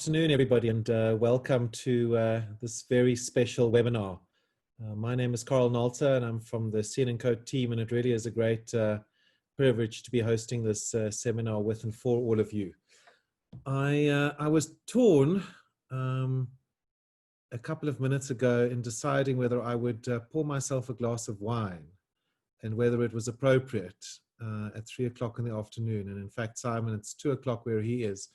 afternoon, everybody, and welcome to this very special webinar. My name is Carl Nalter, and I'm from the CN&CO team, and it really is a great privilege to be hosting this seminar with and for all of you. I was torn a couple of minutes ago in deciding whether I would pour myself a glass of wine and whether it was appropriate at 3 o'clock in the afternoon. And in fact, Simon, it's 2 o'clock where he is.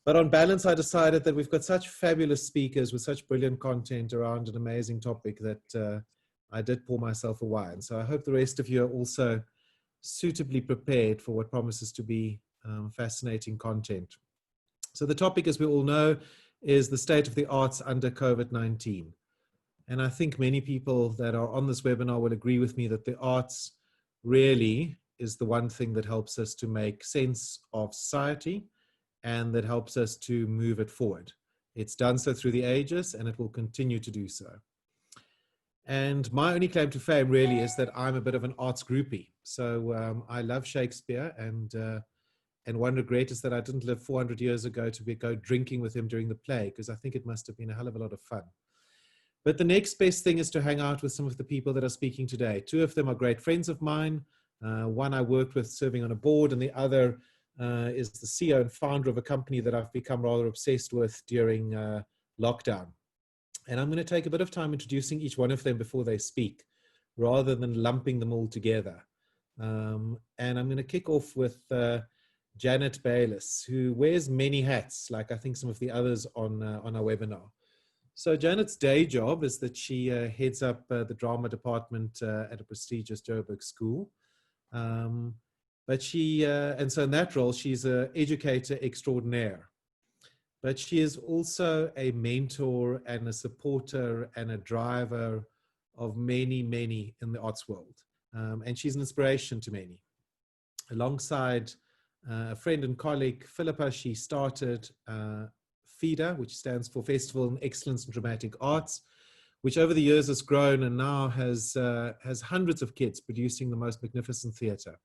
But on balance, I decided that we've got such fabulous speakers with such brilliant content around an amazing topic that I did pour myself a wine. So I hope the rest of you are also suitably prepared for what promises to be fascinating content. So the topic, as we all know, is the state of the arts under COVID-19. And I think many people that are on this webinar will agree with me that the arts really is the one thing that helps us to make sense of society and that helps us to move it forward. It's done so through the ages, and it will continue to do so. And my only claim to fame really is that I'm a bit of an arts groupie. So I love Shakespeare, and one regret is that I didn't live 400 years ago to go drinking with him during the play, because I think it must have been a hell of a lot of fun. But the next best thing is to hang out with some of the people that are speaking today. Two of them are great friends of mine. One I worked with serving on a board, and the other is the CEO and founder of a company that I've become rather obsessed with during lockdown. And I'm going to take a bit of time introducing each one of them before they speak, rather than lumping them all together. And I'm going to kick off with Janet Bayliss, who wears many hats, like I think some of the others on our webinar. So Janet's day job is that she heads up the drama department at a prestigious Joburg school. But and so in that role, she's an educator extraordinaire. But she is also a mentor and a supporter and a driver of many, many in the arts world. And she's an inspiration to many. Alongside a friend and colleague, Philippa, she started FIDA, which stands for Festival in Excellence in Dramatic Arts, which over the years has grown and now has hundreds of kids producing the most magnificent theatre.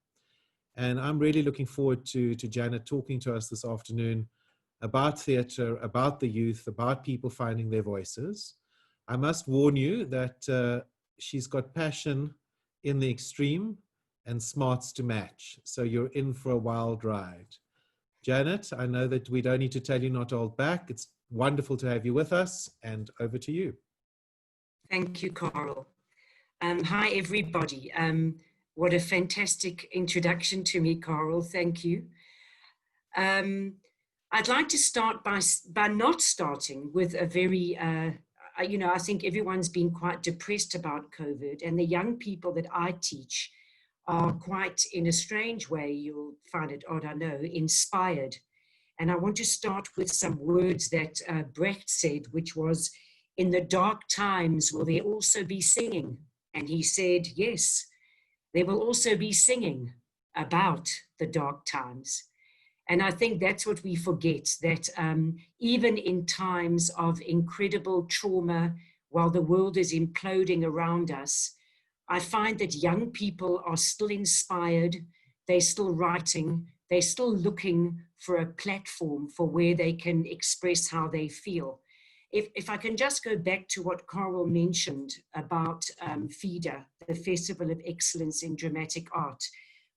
And I'm really looking forward to Janet talking to us this afternoon about theatre, about the youth, about people finding their voices. I must warn you that she's got passion in the extreme and smarts to match. So you're in for a wild ride. Janet, I know that we don't need to tell you not to hold back. It's wonderful to have you with us, and over to you. Thank you, Carl. Hi, everybody. What a fantastic introduction to me, Carl. Thank you. I'd like to start by not starting with a very, I think everyone's been quite depressed about COVID, and the young people that I teach are quite, in a strange way, you'll find it odd, I know, inspired. And I want to start with some words that Brecht said, which was, "In the dark times, will there also be singing?" And he said, yes. There will also be singing about the dark times. And I think that's what we forget, that even in times of incredible trauma, while the world is imploding around us, I find that young people are still inspired, they're still writing, they're still looking for a platform for where they can express how they feel. If I can just go back to what Carl mentioned about FIDA, the Festival of Excellence in Dramatic Art.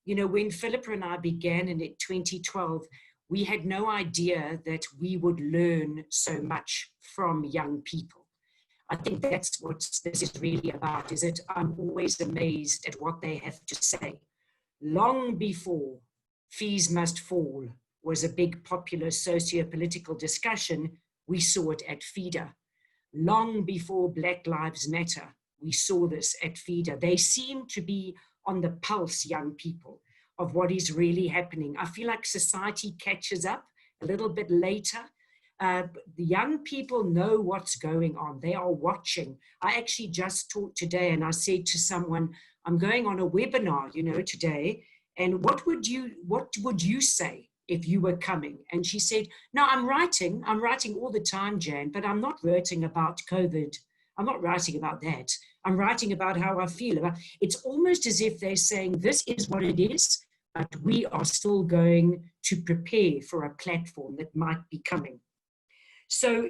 You know, when Philippa and I began in 2012, we had no idea that we would learn so much from young people. I think that's what this is really about, is that I'm always amazed at what they have to say. Long before Fees Must Fall was a big popular socio-political discussion, we saw it at FIDA. Long before Black Lives Matter, we saw this at FIDA. They seem to be on the pulse, young people, of what is really happening. I feel like society catches up a little bit later. The young people know what's going on. They are watching. I actually just talked today and I said to someone, I'm going on a webinar, today, and what would you say if you were coming? And she said, no, I'm writing all the time, Jan, but I'm not writing about COVID. I'm not writing about that. I'm writing about how I feel about. It's almost as if they're saying, this is what it is, but we are still going to prepare for a platform that might be coming. So,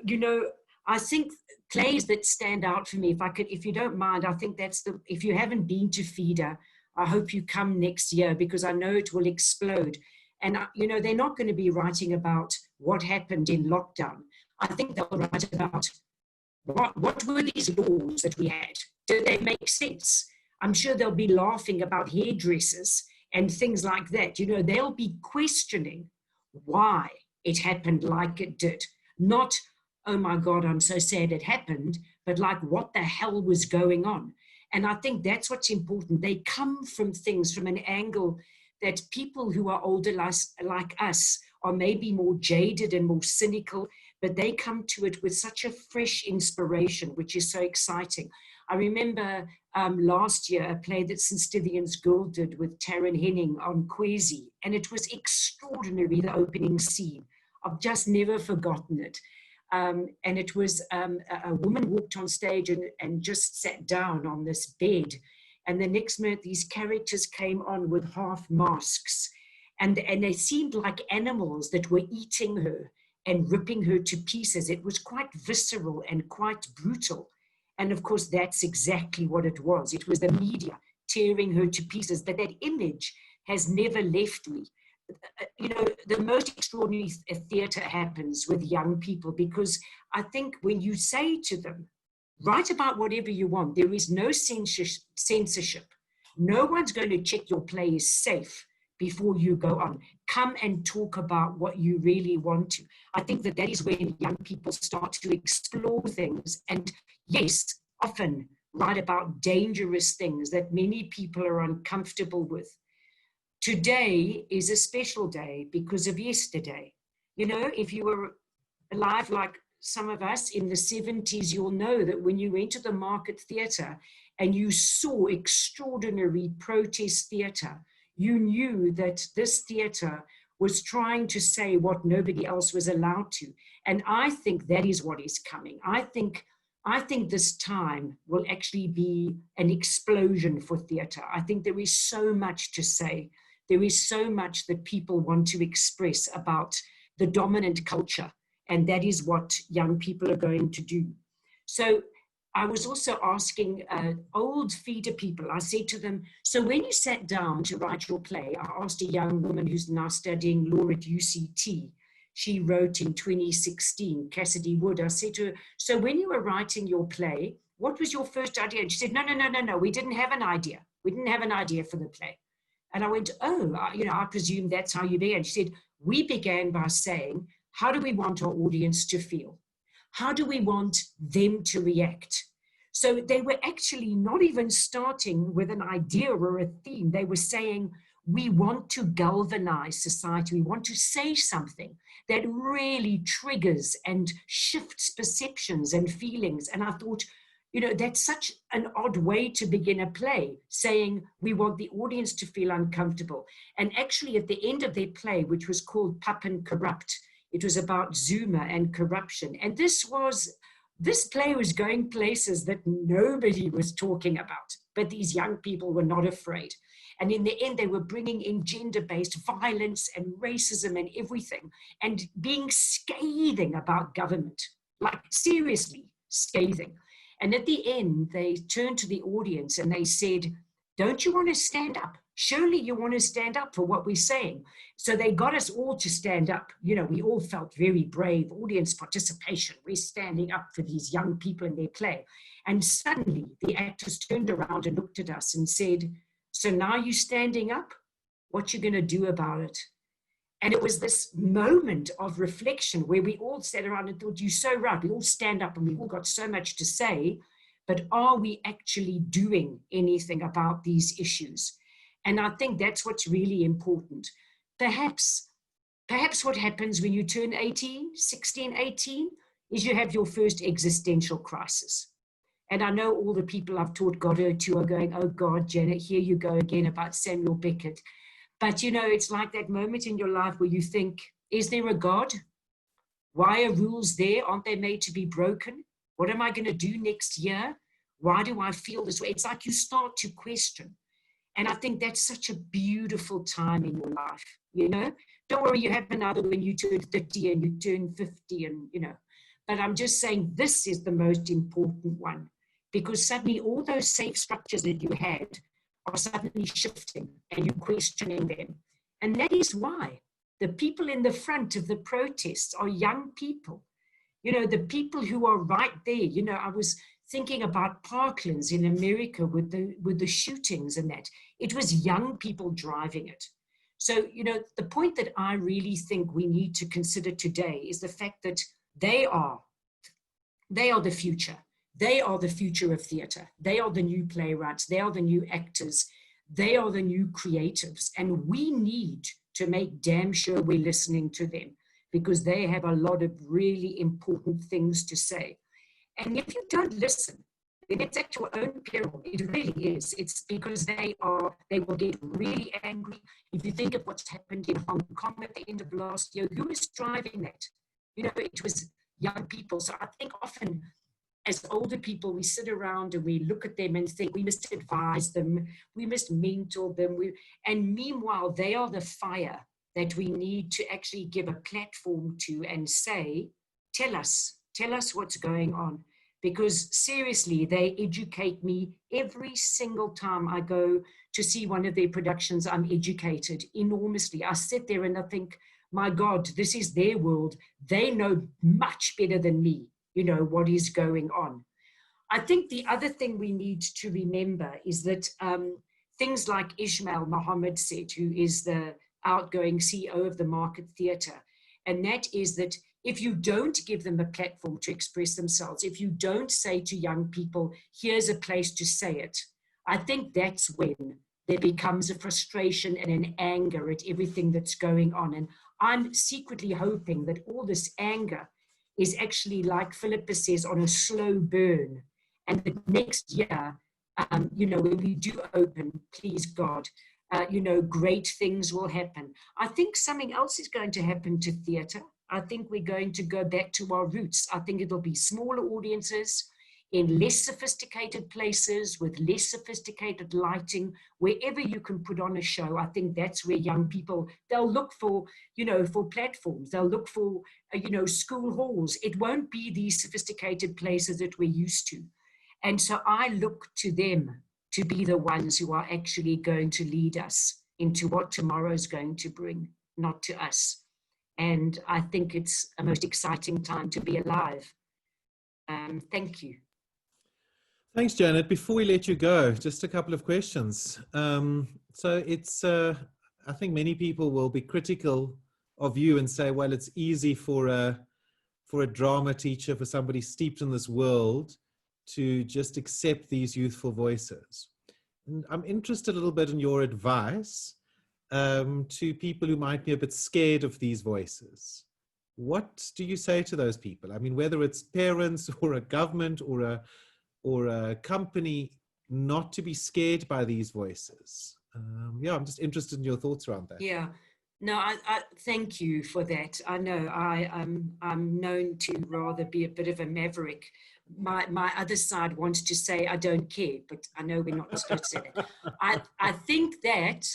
I think plays that stand out for me, if you don't mind, I think if you haven't been to Feeder, I hope you come next year, because I know it will explode. And, they're not going to be writing about what happened in lockdown. I think they'll write about what were these laws that we had? Did they make sense? I'm sure they'll be laughing about hairdressers and things like that. They'll be questioning why it happened like it did. Not, oh my God, I'm so sad it happened, but like, what the hell was going on? And I think that's what's important. They come from things from an angle that people who are older like us are maybe more jaded and more cynical, but they come to it with such a fresh inspiration, which is so exciting. I remember last year a play that St. Stithian's Girl did with Taryn Henning on Kwezi, and it was extraordinary, the opening scene. I've just never forgotten it. And it was a woman walked on stage and just sat down on this bed. And the next minute, these characters came on with half masks. And they seemed like animals that were eating her and ripping her to pieces. It was quite visceral and quite brutal. And of course, that's exactly what it was. It was the media tearing her to pieces. But that image has never left me. The most extraordinary theatre happens with young people, because I think when you say to them, write about whatever you want, there is no censorship. No one's going to check your play is safe before you go on. Come and talk about what you really want to. I think that is when young people start to explore things, and yes, often write about dangerous things that many people are uncomfortable with. Today is a special day because of yesterday. If you were alive like some of us in the 70s, you'll know that when you went to the Market Theatre and you saw extraordinary protest theatre, you knew that this theatre was trying to say what nobody else was allowed to. And I think that is what is coming. I think this time will actually be an explosion for theatre. I think there is so much to say. There is so much that people want to express about the dominant culture, and that is what young people are going to do. So I was also asking old Feeder people, I said to them, so when you sat down to write your play, I asked a young woman who's now studying law at UCT. She wrote in 2016, Cassidy Wood. I said to her, so when you were writing your play, what was your first idea? And she said, no, we didn't have an idea. We didn't have an idea for the play. And I went, I presume that's how you began. She said, we began by saying, how do we want our audience to feel? How do we want them to react? So they were actually not even starting with an idea or a theme. They were saying, we want to galvanize society. We want to say something that really triggers and shifts perceptions and feelings. And I thought, that's such an odd way to begin a play, saying we want the audience to feel uncomfortable. And actually at the end of their play, which was called Pup and Corrupt, it was about Zuma and corruption. And this play was going places that nobody was talking about, but these young people were not afraid. And in the end, they were bringing in gender-based violence and racism and everything, and being scathing about government, like seriously scathing. And at the end, they turned to the audience and they said, don't you want to stand up? Surely you want to stand up for what we're saying. So they got us all to stand up. We all felt very brave, audience participation. We're standing up for these young people in their play. And suddenly the actors turned around and looked at us and said, so now you're standing up? What you going to do about it? And it was this moment of reflection where we all sat around and thought, you're so right. We all stand up and we've all got so much to say, but are we actually doing anything about these issues? And I think that's what's really important. Perhaps what happens when you turn 16, 18, is you have your first existential crisis. And I know all the people I've taught Godot to are going, oh God, Janet, here you go again about Samuel Beckett. But it's like that moment in your life where you think, is there a God? Why are rules there? Aren't they made to be broken? What am I going to do next year? Why do I feel this way? It's like you start to question. And I think that's such a beautiful time in your life, Don't worry, you have another when you turn 30 and you turn 50 and, But I'm just saying this is the most important one, because suddenly all those safe structures that you had are suddenly shifting and you're questioning them. And that is why the people in the front of the protests are young people. You know, the people who are right there. You know, I was thinking about Parklands in America with the shootings and that. It was young people driving it. So, you know, the point that I really think we need to consider today is the fact that they are the future. They are the future of theatre. They are the new playwrights. They are the new actors. They are the new creatives. And we need to make damn sure we're listening to them, because they have a lot of really important things to say. And if you don't listen, then it's at your own peril. It really is. It's because they will get really angry. If you think of what's happened in Hong Kong at the end of last year, who was driving that? You know, it was young people. So I think often as older people, we sit around and we look at them and think we must advise them, we must mentor them. And meanwhile, they are the fire that we need to actually give a platform to and say, tell us what's going on. Because seriously, they educate me every single time I go to see one of their productions. I'm educated enormously. I sit there and I think, my God, this is their world. They know much better than me, you know, what is going on. I think the other thing we need to remember is that things like Ismail Mohammed said, who is the outgoing CEO of the Market Theatre, and that is that if you don't give them a platform to express themselves, if you don't say to young people, here's a place to say it, I think that's when there becomes a frustration and an anger at everything that's going on. And I'm secretly hoping that all this anger is actually, like Philippa says, on a slow burn. And the next year, you know, when we do open, please God, you know, great things will happen. I think something else is going to happen to theatre. I think we're going to go back to our roots. I think it'll be smaller audiences in less sophisticated places with less sophisticated lighting. Wherever you can put on a show, I think that's where young people, they'll look for, you know, for platforms. They'll look for, you know, school halls. It won't be these sophisticated places that we're used to. And so I look to them to be the ones who are actually going to lead us into what tomorrow is going to bring, not to us. And I think it's a most exciting time to be alive. Thank you. Thanks, Janet. Before we let you go, just a couple of questions. So it's, I think many people will be critical of you and say, well, it's easy for a drama teacher, for somebody steeped in this world, to just accept these youthful voices. And I'm interested a little bit in your advice to people who might be a bit scared of these voices. What do you say to those people? I mean, whether it's parents or a government or a company, not to be scared by these voices. Yeah, I'm just interested in your thoughts around that. Yeah, no, I thank you for that. I know I'm known to rather be a bit of a maverick. My other side wants to say I don't care, but I know we're not supposed to say that. I think that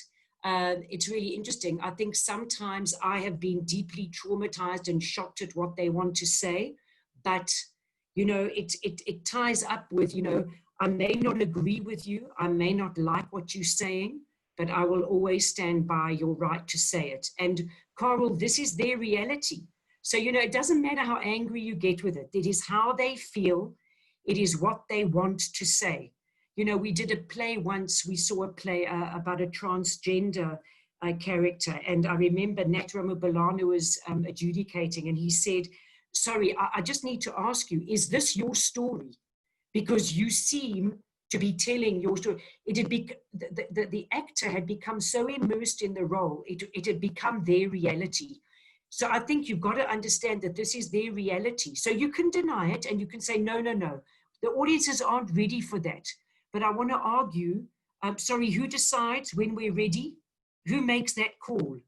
it's really interesting. I think sometimes I have been deeply traumatized and shocked at what they want to say, but you know, it ties up with, you know, I may not agree with you, I may not like what you're saying, but I will always stand by your right to say it. And Carl, this is their reality. So, you know, it doesn't matter how angry you get with it. It is how they feel. It is what they want to say. You know, we did a play once, we saw a play about a transgender character. And I remember Nat Ramabulana was adjudicating, and he said, sorry, I just need to ask you, is this your story? Because you seem to be telling your story. It had the actor had become so immersed in the role, it had become their reality. So I think you've got to understand that this is their reality. So you can deny it and you can say, no, the audiences aren't ready for that. But I want to argue, sorry, who decides when we're ready? Who makes that call?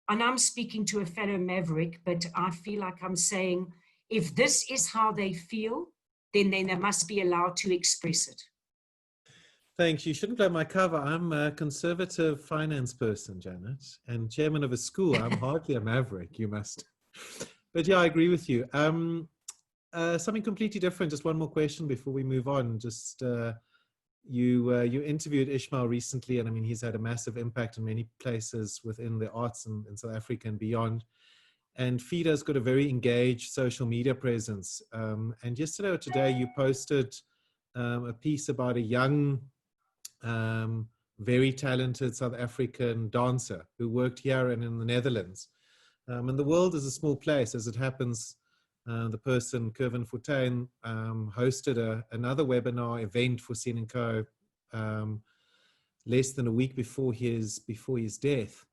And I'm speaking to a fellow maverick, but I feel like I'm saying, if this is how they feel, then they must be allowed to express it. Thanks. You shouldn't blow my cover. I'm a conservative finance person, Janet, and chairman of a school. I'm hardly a maverick, you must. But yeah, I agree with you. something completely different. Just one more question before we move on. Just you interviewed Ishmael recently, and I mean, he's had a massive impact in many places within the arts in South Africa and beyond. And FIDA's got a very engaged social media presence. And yesterday or today, you posted a piece about a young, very talented South African dancer who worked here and in the Netherlands. And the world is a small place. As it happens, the person, Kervin Fortuin, hosted another webinar event for CN&CO less than a week before his death.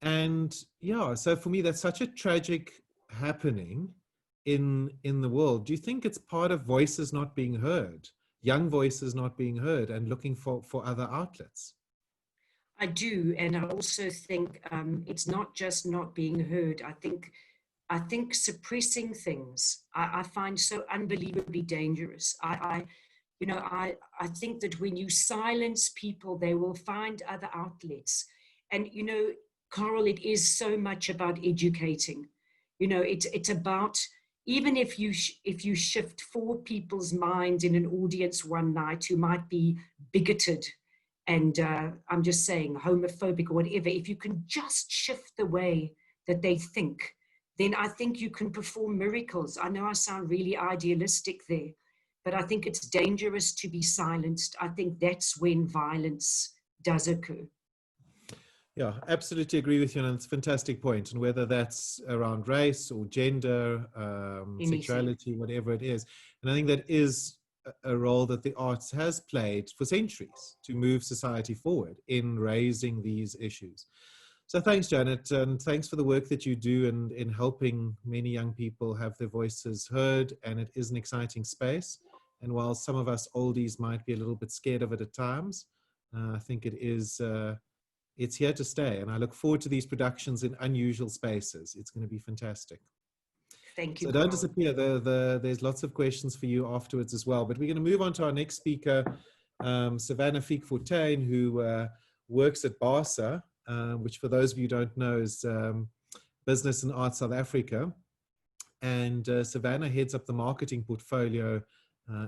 And yeah, so for me, that's such a tragic happening in the world. Do you think it's part of voices not being heard, young voices not being heard, and looking for other outlets? I do, and I also think it's not just not being heard. I think suppressing things I find so unbelievably dangerous. I think that when you silence people, they will find other outlets. And Carl, it is so much about educating. It's about, even if you shift 4 people's minds in an audience one night who might be bigoted and I'm just saying homophobic or whatever, if you can just shift the way that they think, then I think you can perform miracles. I know I sound really idealistic there, but I think it's dangerous to be silenced. I think that's when violence does occur. Yeah, absolutely agree with you, and it's a fantastic point. And whether that's around race or gender, sexuality, whatever it is, and I think that is a role that the arts has played for centuries to move society forward in raising these issues. So thanks, Janet, and thanks for the work that you do in helping many young people have their voices heard. And it is an exciting space. And while some of us oldies might be a little bit scared of it at times, I think it is it's here to stay. And I look forward to these productions in unusual spaces. It's going to be fantastic. Thank you. So don't disappear. There's lots of questions for you afterwards as well. But we're going to move on to our next speaker, Savannah Fortuin, who works at BASA, which for those of you who don't know is Business and Arts South Africa. And Savannah heads up the marketing portfolio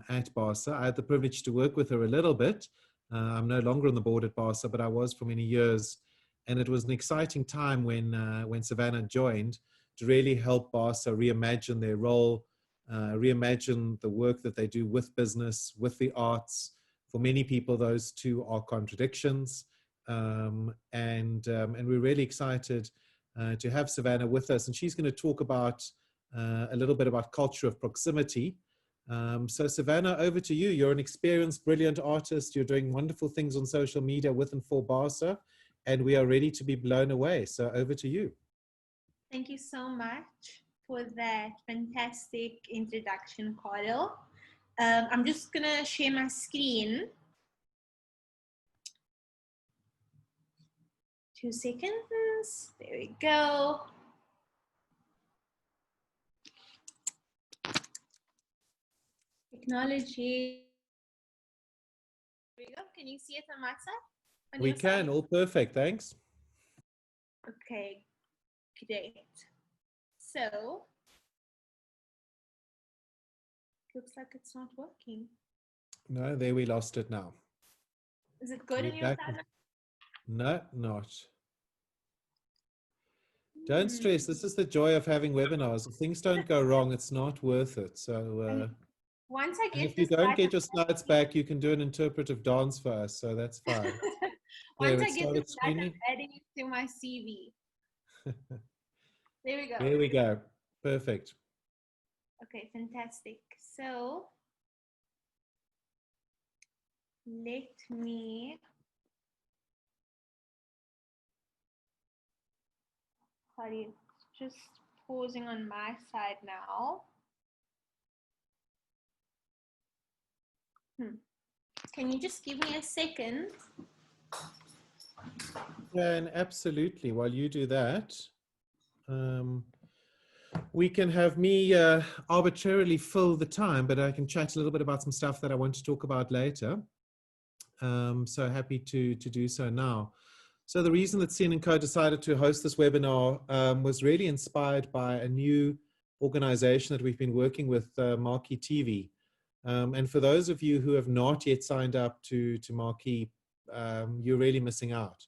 at BASA. I had the privilege to work with her a little bit. I'm no longer on the board at BASA, but I was for many years. And it was an exciting time when Savannah joined to really help BASA reimagine their role, reimagine the work that they do with business, with the arts. For many people, those two are contradictions. And we're really excited to have Savannah with us. And she's going to talk about a little bit about culture of proximity. So Savannah, over to you. You're an experienced, brilliant artist. You're doing wonderful things on social media with and for BASA, and we are ready to be blown away. So over to you. Thank you so much for that fantastic introduction, Carl. I'm just gonna share my screen. 2 seconds. There we go. Technology. There we go. Can you see it on my side? We can. All perfect. Thanks. Okay, great. So, looks like it's not working. No, there we lost it now. Is it good in your side? No, not. Don't stress. This is the joy of having webinars. If things don't go wrong, it's not worth it. So once I get if you don't get your slides back, you can do an interpretive dance for us. So that's fine. Once I get the slides, I'm adding it to my CV. There we go. There we go. Perfect. Okay, fantastic. So let me just pausing on my side now. Can you just give me a second? And absolutely. While you do that, we can have me arbitrarily fill the time, but I can chat a little bit about some stuff that I want to talk about later. So happy to do so now. So the reason that CN&CO decided to host this webinar was really inspired by a new organization that we've been working with, Marquee TV. And for those of you who have not yet signed up to Marquee, you're really missing out.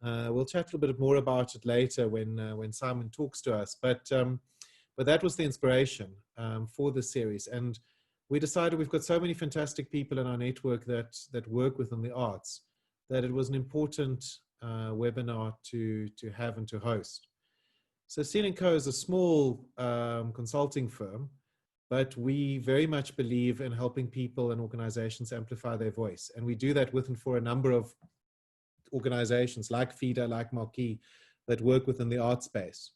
We'll chat a little bit more about it later when Simon talks to us. But that was the inspiration for the series. And we decided we've got so many fantastic people in our network that work within the arts, that it was an important webinar to have and to host. So CN&CO is a small consulting firm, but we very much believe in helping people and organizations amplify their voice. And we do that with and for a number of organizations like FIDA, like Marquee, that work within the art space.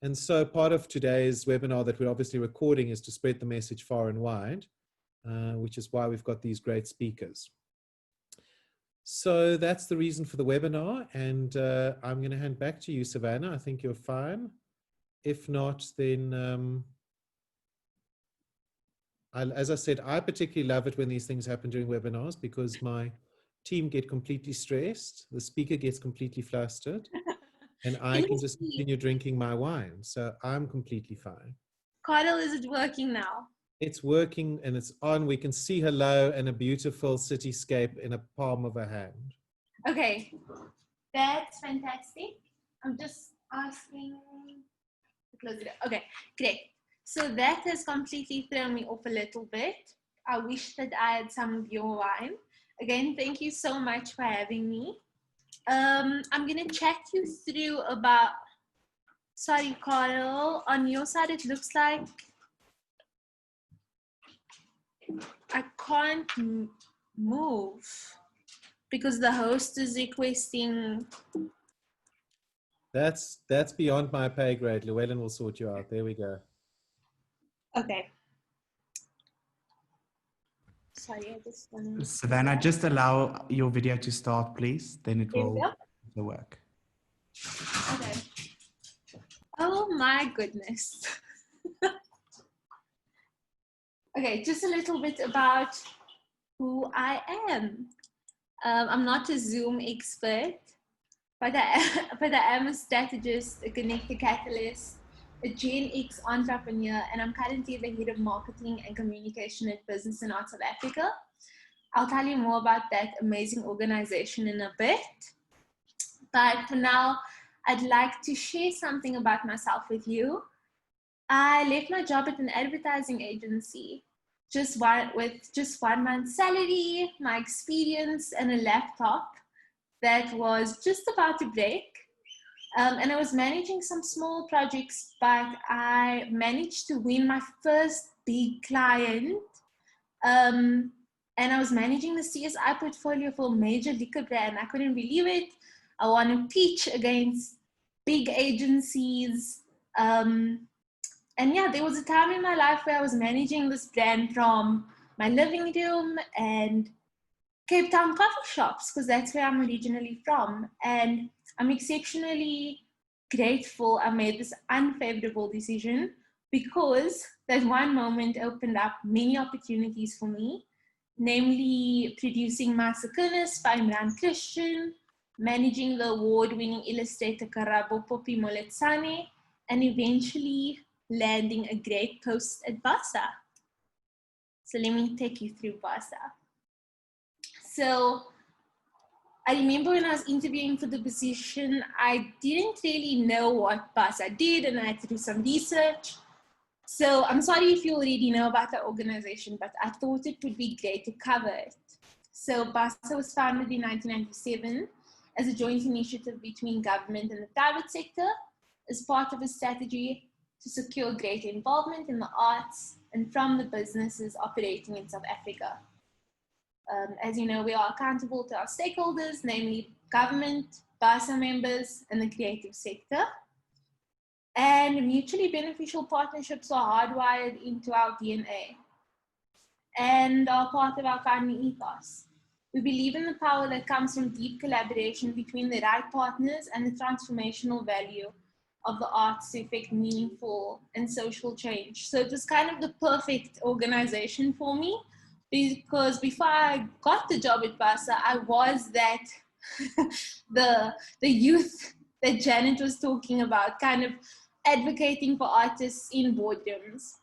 And so part of today's webinar that we're obviously recording is to spread the message far and wide, which is why we've got these great speakers. So that's the reason for the webinar. And I'm going to hand back to you, Savannah. I think you're fine. If not, then as I said, I particularly love it when these things happen during webinars because my team get completely stressed, the speaker gets completely flustered, and I can just continue drinking my wine. So I'm completely fine. Carl, is it working now? It's working and it's on. We can see hello and a beautiful cityscape in a palm of a hand. Okay, that's fantastic. I'm just asking to close it. Okay, great. So that has completely thrown me off a little bit. I wish that I had some of your wine. Again, thank you so much for having me. I'm going to chat you through about, sorry, Carl, on your side, it looks like I can't move because the host is requesting. That's beyond my pay grade. Llewellyn will sort you out. There we go. Okay. Sorry, I just want to... Savannah, just allow your video to start, please. Then it will work. Okay. Oh my goodness. Okay, just a little bit about who I am. I'm not a Zoom expert, but I am a strategist, a connector catalyst, a Gen X entrepreneur, and I'm currently the head of marketing and communication at Business and Arts of Africa. I'll tell you more about that amazing organization in a bit. But for now, I'd like to share something about myself with you. I left my job at an advertising agency with just 1 month's salary, my experience, and a laptop that was just about to break. And I was managing some small projects, but I managed to win my first big client. And I was managing the CSI portfolio for a major liquor brand. I couldn't believe it. I won a pitch against big agencies. And yeah, there was a time in my life where I was managing this brand from my living room and Cape Town coffee shops, because that's where I'm originally from. And I'm exceptionally grateful I made this unfavorable decision, because that one moment opened up many opportunities for me, namely producing Massey by Imran Christian, managing the award-winning illustrator Karabo Poppy Moletsane, and eventually landing a great post at BASA. So let me take you through BASA. So I remember when I was interviewing for the position, I didn't really know what BASA did, and I had to do some research. So I'm sorry if you already know about the organization, but I thought it would be great to cover it. So BASA was founded in 1997 as a joint initiative between government and the private sector as part of a strategy to secure greater involvement in the arts and from the businesses operating in South Africa. As you know, we are accountable to our stakeholders, namely government, BASA members, and the creative sector. And mutually beneficial partnerships are hardwired into our DNA and are part of our founding ethos. We believe in the power that comes from deep collaboration between the right partners and the transformational value of the arts to effect meaningful and social change. So it was kind of the perfect organization for me, because before I got the job at BASA, I was that the youth that Janet was talking about, kind of advocating for artists in boardrooms.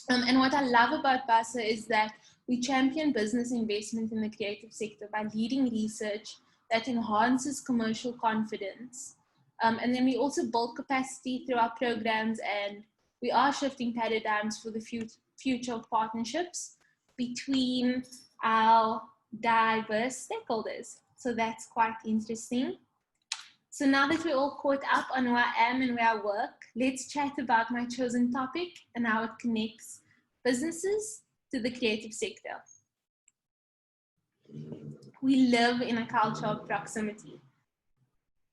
And what I love about BASA is that we champion business investment in the creative sector by leading research that enhances commercial confidence. And then we also build capacity through our programs, and we are shifting paradigms for the future of partnerships between our diverse stakeholders. So that's quite interesting. So now that we're all caught up on who I am and where I work, let's chat about my chosen topic and how it connects businesses to the creative sector. We live in a culture of proximity.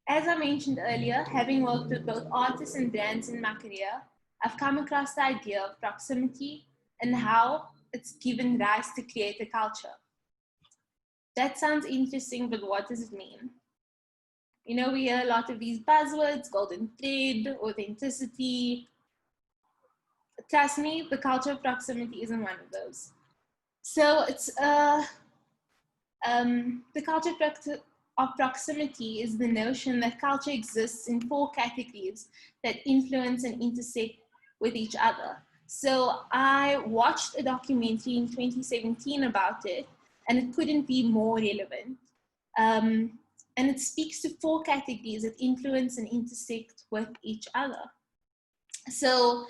As I mentioned earlier, having worked with both artists and brands in my career, I've come across the idea of proximity and how it's given rise to creator culture. That sounds interesting, but what does it mean? You know, we hear a lot of these buzzwords, golden thread, authenticity. Trust me, the culture of proximity isn't one of those. So it's the culture of proximity is the notion that culture exists in 4 categories that influence and intersect with each other. So I watched a documentary in 2017 about it, and it couldn't be more relevant. And it speaks to 4 categories that influence and intersect with each other. So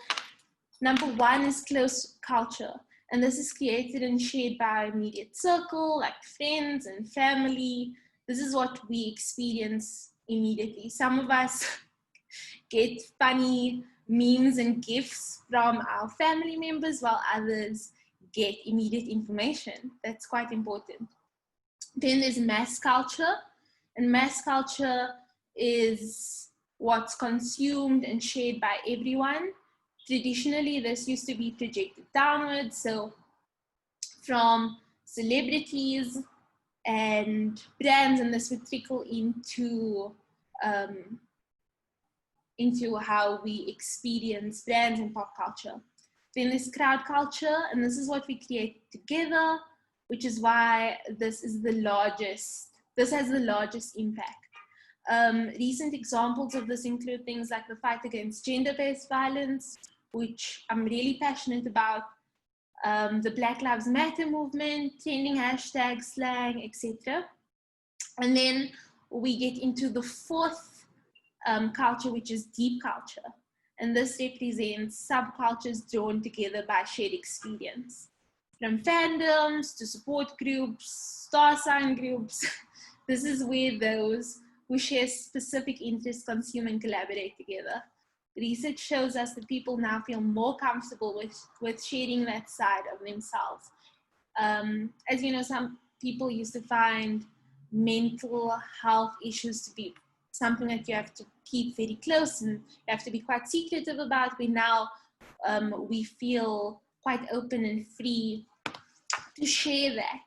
number 1 is close culture. And this is created and shared by our immediate circle, like friends and family. This is what we experience immediately. Some of us get funny memes and gifts from our family members, while others get immediate information. That's quite important. Then there's mass culture. And mass culture is what's consumed and shared by everyone. Traditionally, this used to be projected downwards, so from celebrities and brands, and this would trickle into how we experience brands and pop culture. Then there's crowd culture, and this is what we create together, which is why this has the largest impact. Recent examples of this include things like the fight against gender-based violence, which I'm really passionate about, the Black Lives Matter movement, trending hashtags, slang, etc. And then we get into the 4th culture, which is deep culture. And this represents subcultures drawn together by shared experience. From fandoms to support groups, star sign groups, this is where those who share specific interests consume and collaborate together. Research shows us that people now feel more comfortable with sharing that side of themselves. As you know, some people used to find mental health issues to be something that you have to keep very close and you have to be quite secretive about. We now we feel quite open and free to share that.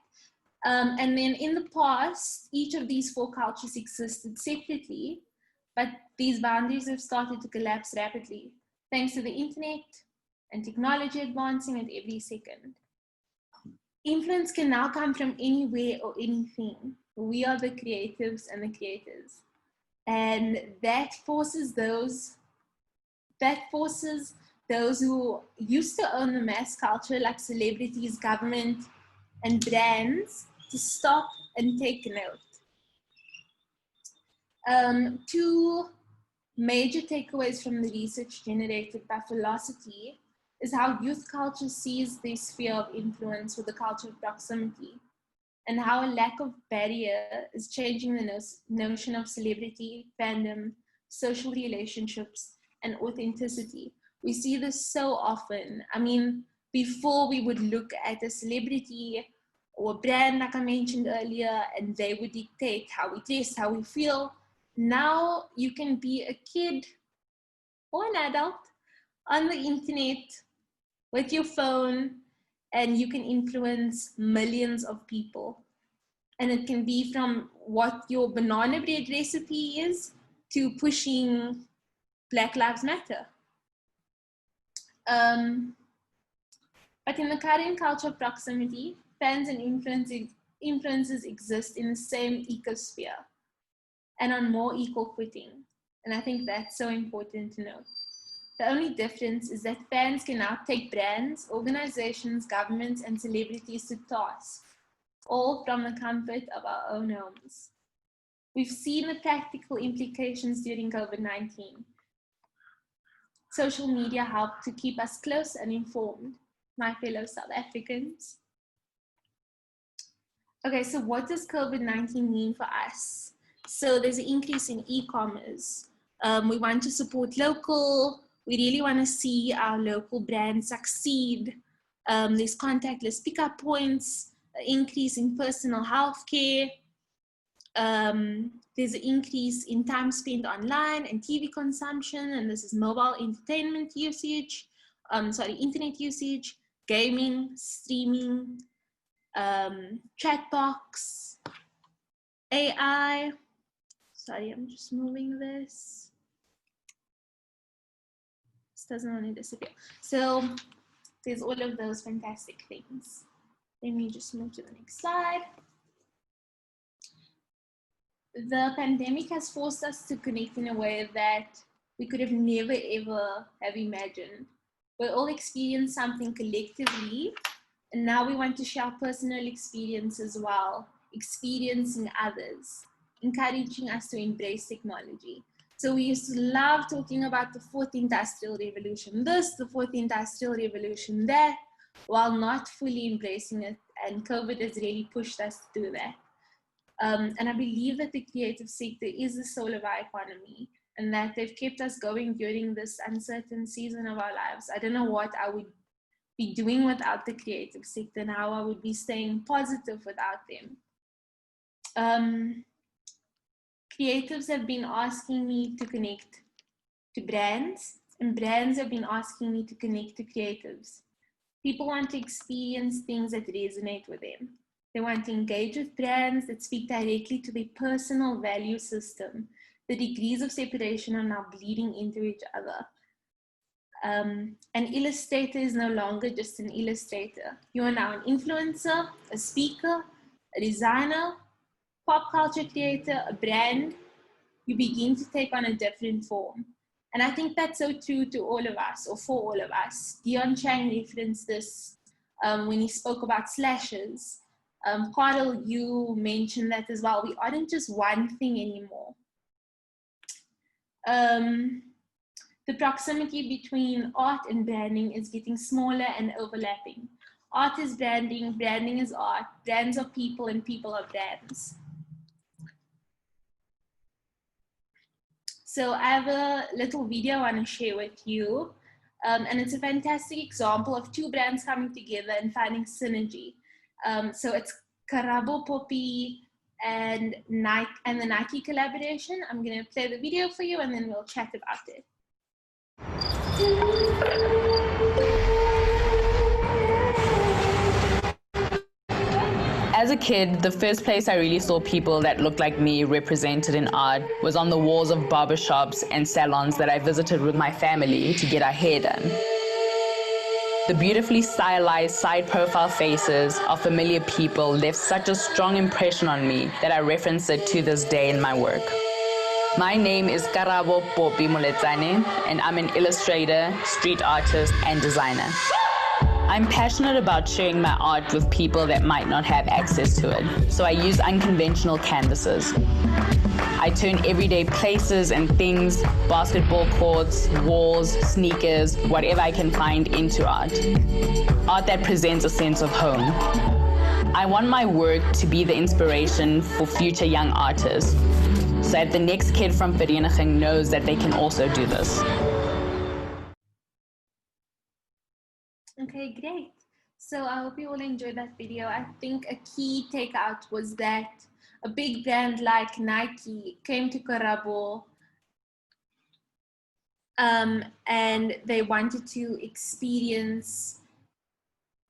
And then in the past, each of these 4 cultures existed separately, but these boundaries have started to collapse rapidly, thanks to the internet and technology advancing at every second. Influence can now come from anywhere or anything. We are the creatives and the creators. And that forces those who used to own the mass culture, like celebrities, government, and brands, to stop and take note. 2 major takeaways from the research generated by Velocity is how youth culture sees their sphere of influence with the culture of proximity, and how a lack of barrier is changing the notion of celebrity, fandom, social relationships, and authenticity. We see this so often. I mean, before we would look at a celebrity or a brand, like I mentioned earlier, and they would dictate how we dress, how we feel. Now you can be a kid or an adult on the internet with your phone, and you can influence millions of people. And it can be from what your banana bread recipe is to pushing Black Lives Matter. But in the current culture of proximity, fans and influencers exist in the same ecosphere and on more equal footing. And I think that's so important to note. The only difference is that fans can now take brands, organizations, governments, and celebrities to task, all from the comfort of our own homes. We've seen the practical implications during COVID-19. Social media helped to keep us close and informed, my fellow South Africans. Okay, so what does COVID-19 mean for us? So there's an increase in e-commerce. We want to support local. We really want to see our local brands succeed. There's contactless pickup points, an increase in personal health care. There's an increase in time spent online and TV consumption, and this is mobile entertainment usage, internet usage, gaming, streaming, chat box, AI. Sorry, I'm just moving this. This doesn't want to disappear. So there's all of those fantastic things. Let me just move to the next slide. The pandemic has forced us to connect in a way that we could have never ever have imagined. We all experienced something collectively, and now we want to share personal experience as well, experiencing others, encouraging us to embrace technology. So we used to love talking about the fourth industrial revolution, this, the fourth industrial revolution, that, while not fully embracing it, and COVID has really pushed us to do that. And I believe that the creative sector is the soul of our economy, and that they've kept us going during this uncertain season of our lives. I don't know what I would be doing without the creative sector and how I would be staying positive without them. Creatives have been asking me to connect to brands, and brands have been asking me to connect to creatives. People want to experience things that resonate with them. They want to engage with brands that speak directly to their personal value system. The degrees of separation are now bleeding into each other. An illustrator is no longer just an illustrator. You are now an influencer, a speaker, a designer, pop culture creator, a brand. You begin to take on a different form. And I think that's so true to all of us, or for all of us. Dion Chang referenced this when he spoke about slashes. Carl, you mentioned that as well. We aren't just one thing anymore. The proximity between art and branding is getting smaller and overlapping. Art is branding, branding is art, brands are people, and people are brands. So I have a little video I want to share with you. And it's a fantastic example of two brands coming together and finding synergy. So it's Karabo Poppy and the Nike collaboration. I'm going to play the video for you and then we'll chat about it. As a kid, the first place I really saw people that looked like me represented in art was on the walls of barbershops and salons that I visited with my family to get our hair done. The beautifully stylized side profile faces of familiar people left such a strong impression on me that I reference it to this day in my work. My name is Karabo Poppy Moletsane, and I'm an illustrator, street artist, and designer. I'm passionate about sharing my art with people that might not have access to it, so I use unconventional canvases. I turn everyday places and things, basketball courts, walls, sneakers, whatever I can find into art. Art that presents a sense of home. I want my work to be the inspiration for future young artists, so that the next kid from Vereniging knows that they can also do this. Okay, great. So I hope you all enjoyed that video. I think a key takeout was that a big brand like Nike came to Karabo and they wanted to experience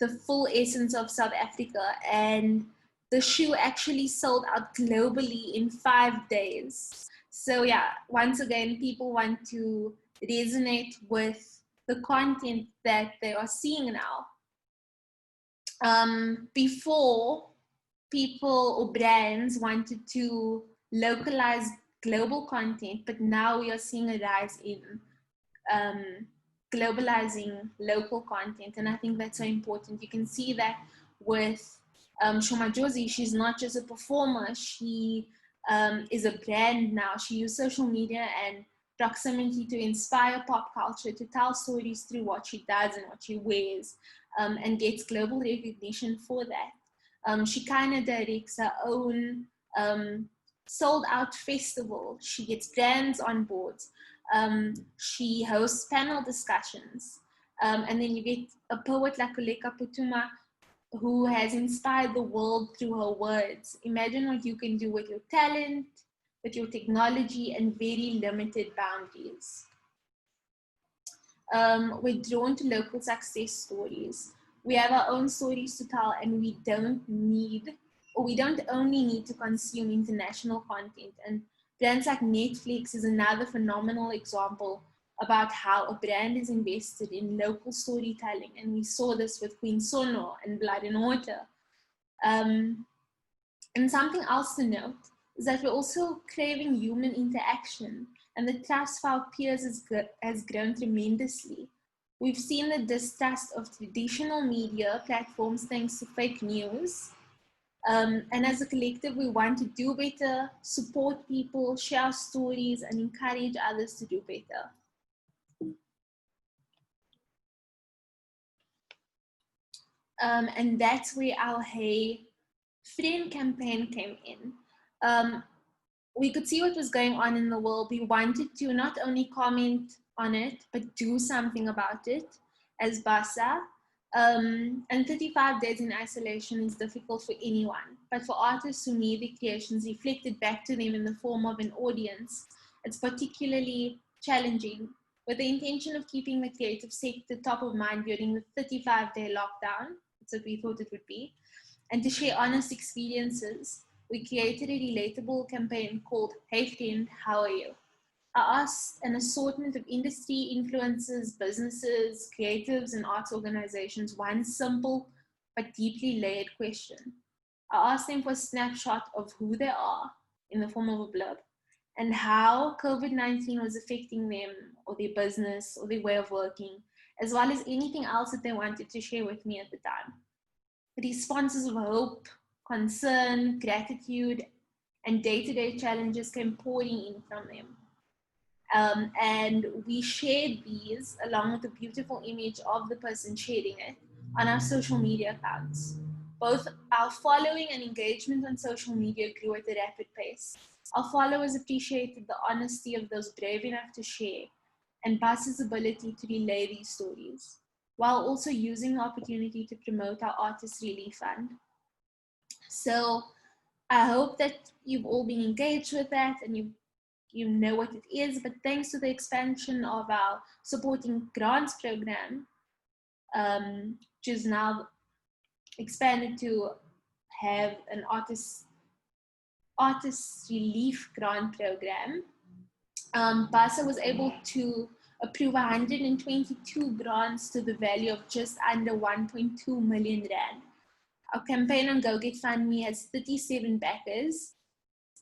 the full essence of South Africa, and the shoe actually sold out globally in 5 days. So yeah, once again, people want to resonate with the content that they are seeing now. Before, people or brands wanted to localize global content, but now we are seeing a rise in globalizing local content. And I think that's so important. You can see that with Shoma Josie. She's not just a performer, she is a brand now. She uses social media and proximity to inspire pop culture, to tell stories through what she does and what she wears, and gets global recognition for that. She kind of directs her own sold out festival. She gets brands on board. She hosts panel discussions. And then you get a poet like Kuleka Putuma, who has inspired the world through her words. Imagine what you can do with your talent, with your technology, and very limited boundaries. We're drawn to local success stories. We have our own stories to tell, and we don't only need to consume international content. And brands like Netflix is another phenomenal example about how a brand is invested in local storytelling. And we saw this with Queen Sono and Blood and Water. And something else to note is that we're also craving human interaction, and the trust for our peers has grown tremendously. We've seen the distrust of traditional media platforms thanks to fake news. And as a collective, we want to do better, support people, share stories, and encourage others to do better. And that's where our Hey Friend campaign came in. We could see what was going on in the world. We wanted to not only comment on it, but do something about it as BASA. And 35 days in isolation is difficult for anyone, but for artists who need their creations reflected back to them in the form of an audience, it's particularly challenging. With the intention of keeping the creative sector top of mind during the 35-day lockdown, that's what we thought it would be, and to share honest experiences, we created a relatable campaign called Hey Friend, How Are You? I asked an assortment of industry influencers, businesses, creatives, and arts organizations one simple but deeply layered question. I asked them for a snapshot of who they are in the form of a blurb and how COVID-19 was affecting them or their business or their way of working, as well as anything else that they wanted to share with me at the time. Responses of hope, concern, gratitude, and day-to-day challenges came pouring in from them. And we shared these along with a beautiful image of the person sharing it on our social media accounts. Both our following and engagement on social media grew at a rapid pace. Our followers appreciated the honesty of those brave enough to share and BASA's ability to relay these stories, while also using the opportunity to promote our Artist Relief Fund. So I hope that you've all been engaged with that and you know what it is, but thanks to the expansion of our supporting grants program, which is now expanded to have an artist relief grant program, BASA was able to approve 122 grants to the value of just under 1.2 million rand. Our campaign on Go Get Fund Me has 37 backers,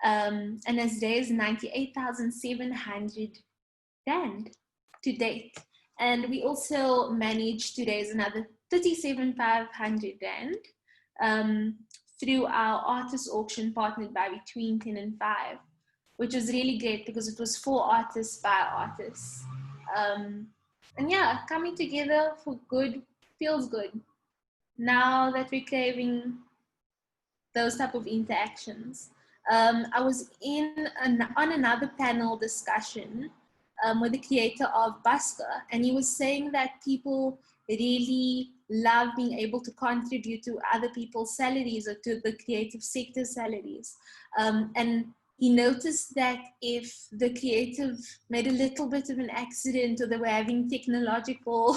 and has raised 98,700 rand to date. And we also managed to raise another 37,500 rand through our artist auction partnered by Between 10 and 5, which was really great because it was for artists by artists. And yeah, coming together for good feels good. Now that we're craving those type of interactions. I was on another panel discussion with the creator of Busker, and he was saying that people really love being able to contribute to other people's salaries or to the creative sector salaries. And he noticed that if the creative made a little bit of an accident or they were having technological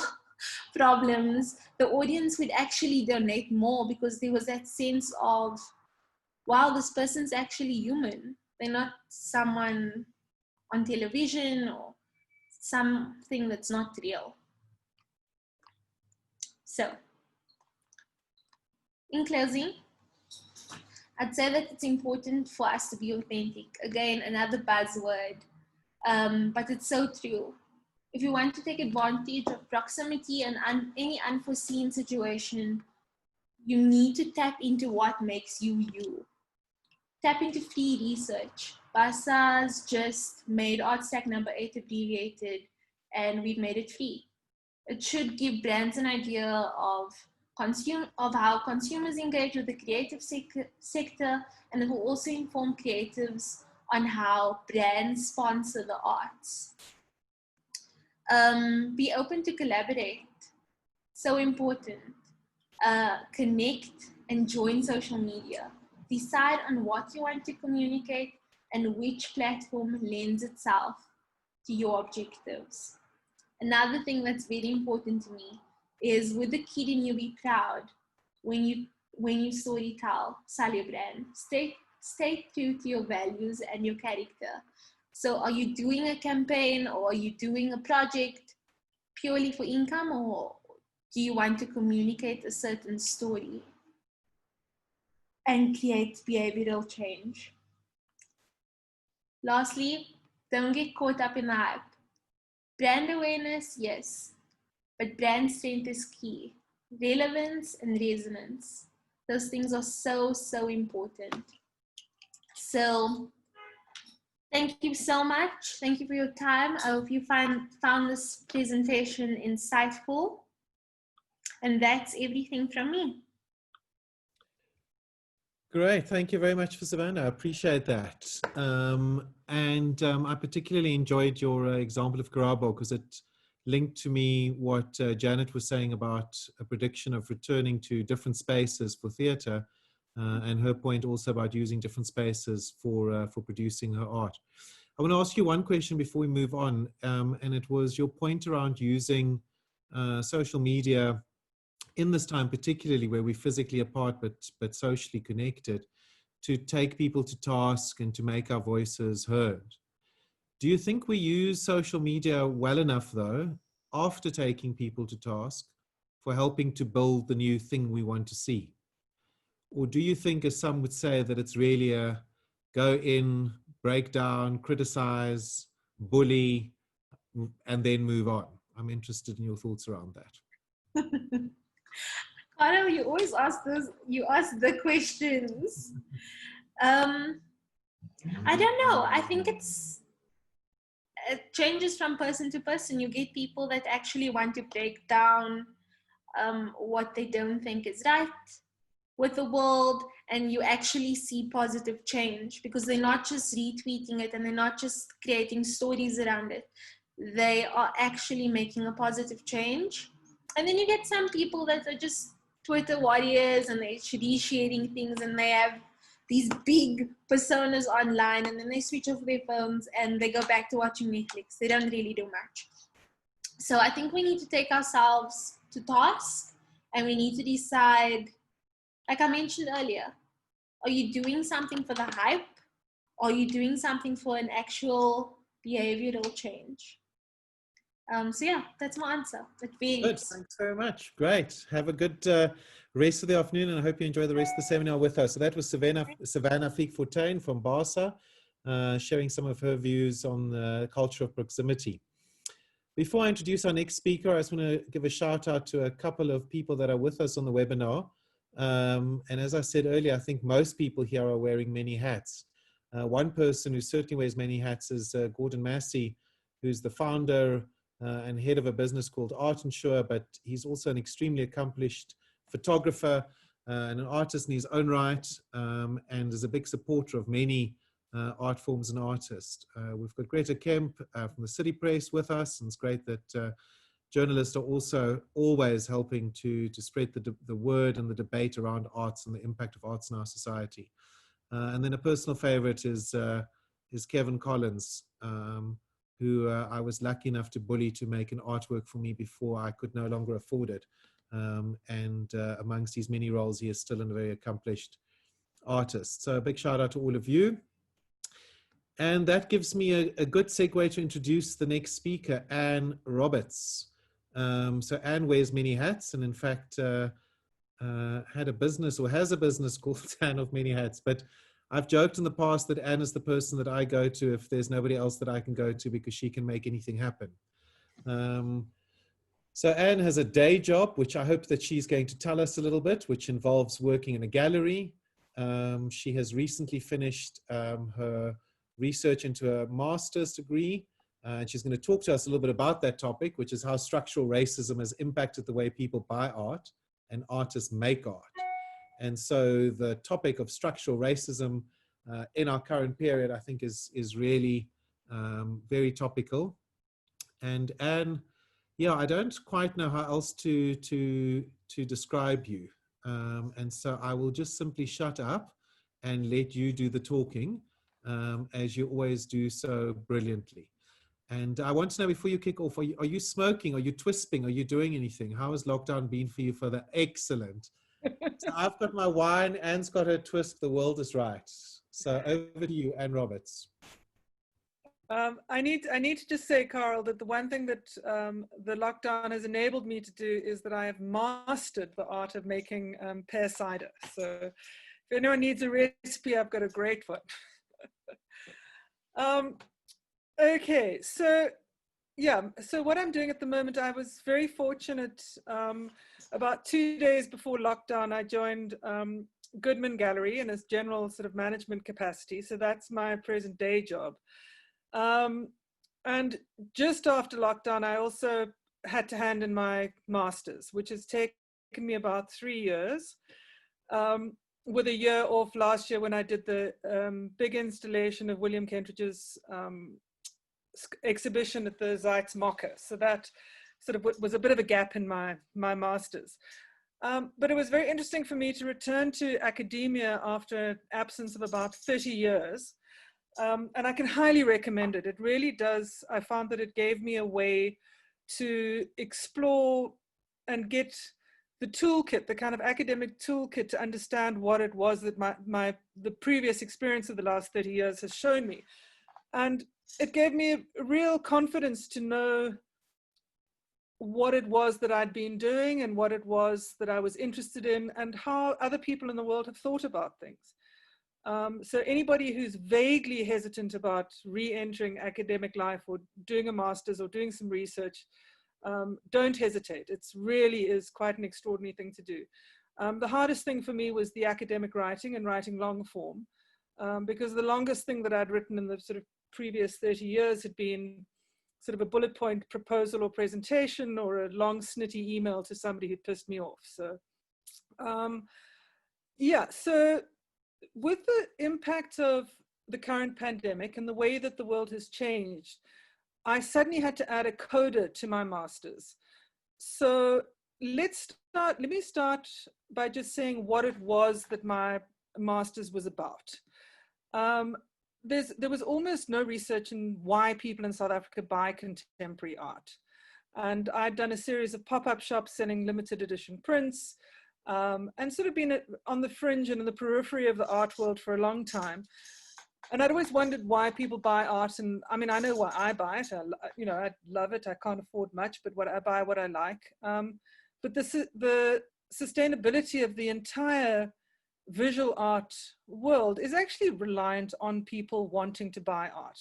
problems, the audience would actually donate more because there was that sense of, wow, this person's actually human. They're not someone on television or something that's not real. So, in closing, I'd say that it's important for us to be authentic. Again, another buzzword, but it's so true. if you want to take advantage of proximity and any unforeseen situation, you need to tap into what makes you you. Tap into free research. BASA's just made ArtStack number 8 abbreviated, and we've made it free. It should give brands an idea of how consumers engage with the creative sector, and it will also inform creatives on how brands sponsor the arts. Be open to collaborate. So important. Connect and join social media. Decide on what you want to communicate and which platform lends itself to your objectives. Another thing that's very important to me is, with the kid in you, be proud when you story tell your brand. Stay true to your values and your character. So are you doing a campaign, or are you doing a project purely for income, or do you want to communicate a certain story and create behavioral change? Lastly, don't get caught up in the hype. Brand awareness, yes, but brand strength is key. Relevance and resonance. Those things are so, so important. So thank you so much. Thank you for your time. I hope you found this presentation insightful. And that's everything from me. Great. Thank you very much for Savannah. I appreciate that. I particularly enjoyed your example of Garabo, because it linked to me what Janet was saying about a prediction of returning to different spaces for theatre, and her point also about using different spaces for producing her art. I want to ask you one question before we move on, and it was your point around using social media in this time, particularly where we're physically apart but socially connected, to take people to task and to make our voices heard. Do you think we use social media well enough, though, after taking people to task, for helping to build the new thing we want to see? Or do you think, as some would say, that it's really a go in, break down, criticize, bully, and then move on? I'm interested in your thoughts around that. Caro, you always ask the questions. I don't know. I think it changes from person to person. You get people that actually want to break down what they don't think is right with the world, and you actually see positive change, because they're not just retweeting it and they're not just creating stories around it. They are actually making a positive change. And then you get some people that are just Twitter warriors, and they're resharing things, and they have these big personas online, and then they switch off their phones and they go back to watching Netflix. They don't really do much. So I think we need to take ourselves to task, and we need to decide, like I mentioned earlier, are you doing something for the hype? Or are you doing something for an actual behavioral change? So yeah, that's my answer. It varies. Good. Thanks very much. Great. Have a good rest of the afternoon, and I hope you enjoy the rest of the seminar with us. So that was Savannah Fiek-Fortuin from BASA, sharing some of her views on the culture of proximity. Before I introduce our next speaker, I just want to give a shout out to a couple of people that are with us on the webinar. And as I said earlier, I think most people here are wearing many hats. One person who certainly wears many hats is Gordon Massey, who's the founder and head of a business called Art and Sure, but he's also an extremely accomplished photographer and an artist in his own right, and is a big supporter of many art forms and artists. We've got Greta Kemp from the City Press with us, and it's great that journalists are also always helping to spread the word and the debate around arts and the impact of arts in our society. And then a personal favorite is Kevin Collins, who I was lucky enough to bully to make an artwork for me before I could no longer afford it. Amongst his many roles, he is still a very accomplished artist. So a big shout out to all of you. And that gives me a good segue to introduce the next speaker, Anne Roberts. So Anne wears many hats, and in fact had a business, or has a business called Anne of Many Hats. But I've joked in the past that Anne is the person that I go to if there's nobody else that I can go to, because she can make anything happen. So Anne has a day job, which I hope that she's going to tell us a little bit, which involves working in a gallery. She has recently finished her research into a master's degree. And she's going to talk to us a little bit about that topic, which is how structural racism has impacted the way people buy art and artists make art. And so the topic of structural racism in our current period, I think, is really very topical. And Anne, yeah, I don't quite know how else to describe you. And so I will just simply shut up and let you do the talking, as you always do so brilliantly. And I want to know, before you kick off, are you smoking? Are you twisping? Are you doing anything? How has lockdown been for you further? Excellent. So I've got my wine, Anne's got her twist, the world is right. So over to you, Anne Roberts. I need to just say, Carl, that the one thing that the lockdown has enabled me to do is that I have mastered the art of making pear cider. So if anyone needs a recipe, I've got a great one. Okay, so yeah, so what I'm doing at the moment, I was very fortunate. About 2 days before lockdown, I joined Goodman Gallery in a general sort of management capacity. So that's my present day job. And just after lockdown, I also had to hand in my master's, which has taken me about 3 years, with a year off last year when I did the big installation of William Kentridge's exhibition at the Zeitz Mocker. So that sort of was a bit of a gap in my master's. But it was very interesting for me to return to academia after an absence of about 30 years. And I can highly recommend it. It really does. I found that it gave me a way to explore and get the toolkit, the kind of academic toolkit, to understand what it was that the previous experience of the last 30 years has shown me. And it gave me a real confidence to know what it was that I'd been doing and what it was that I was interested in and how other people in the world have thought about things. So anybody who's vaguely hesitant about re-entering academic life or doing a master's or doing some research, don't hesitate. It really is quite an extraordinary thing to do. The hardest thing for me was the academic writing and writing long form, because the longest thing that I'd written in the sort of previous 30 years had been sort of a bullet point proposal or presentation or a long snitty email to somebody who pissed me off. So yeah, so with the impact of the current pandemic and the way that the world has changed, I suddenly had to add a coda to my master's. So let me start by just saying what it was that my master's was about. There was almost no research in why people in South Africa buy contemporary art. And I'd done a series of pop-up shops selling limited edition prints, and sort of been on the fringe and in the periphery of the art world for a long time. And I'd always wondered why people buy art. And I mean, I know why I buy it. I love it. I can't afford much, but I buy what I like. But the sustainability of the entire visual art world is actually reliant on people wanting to buy art.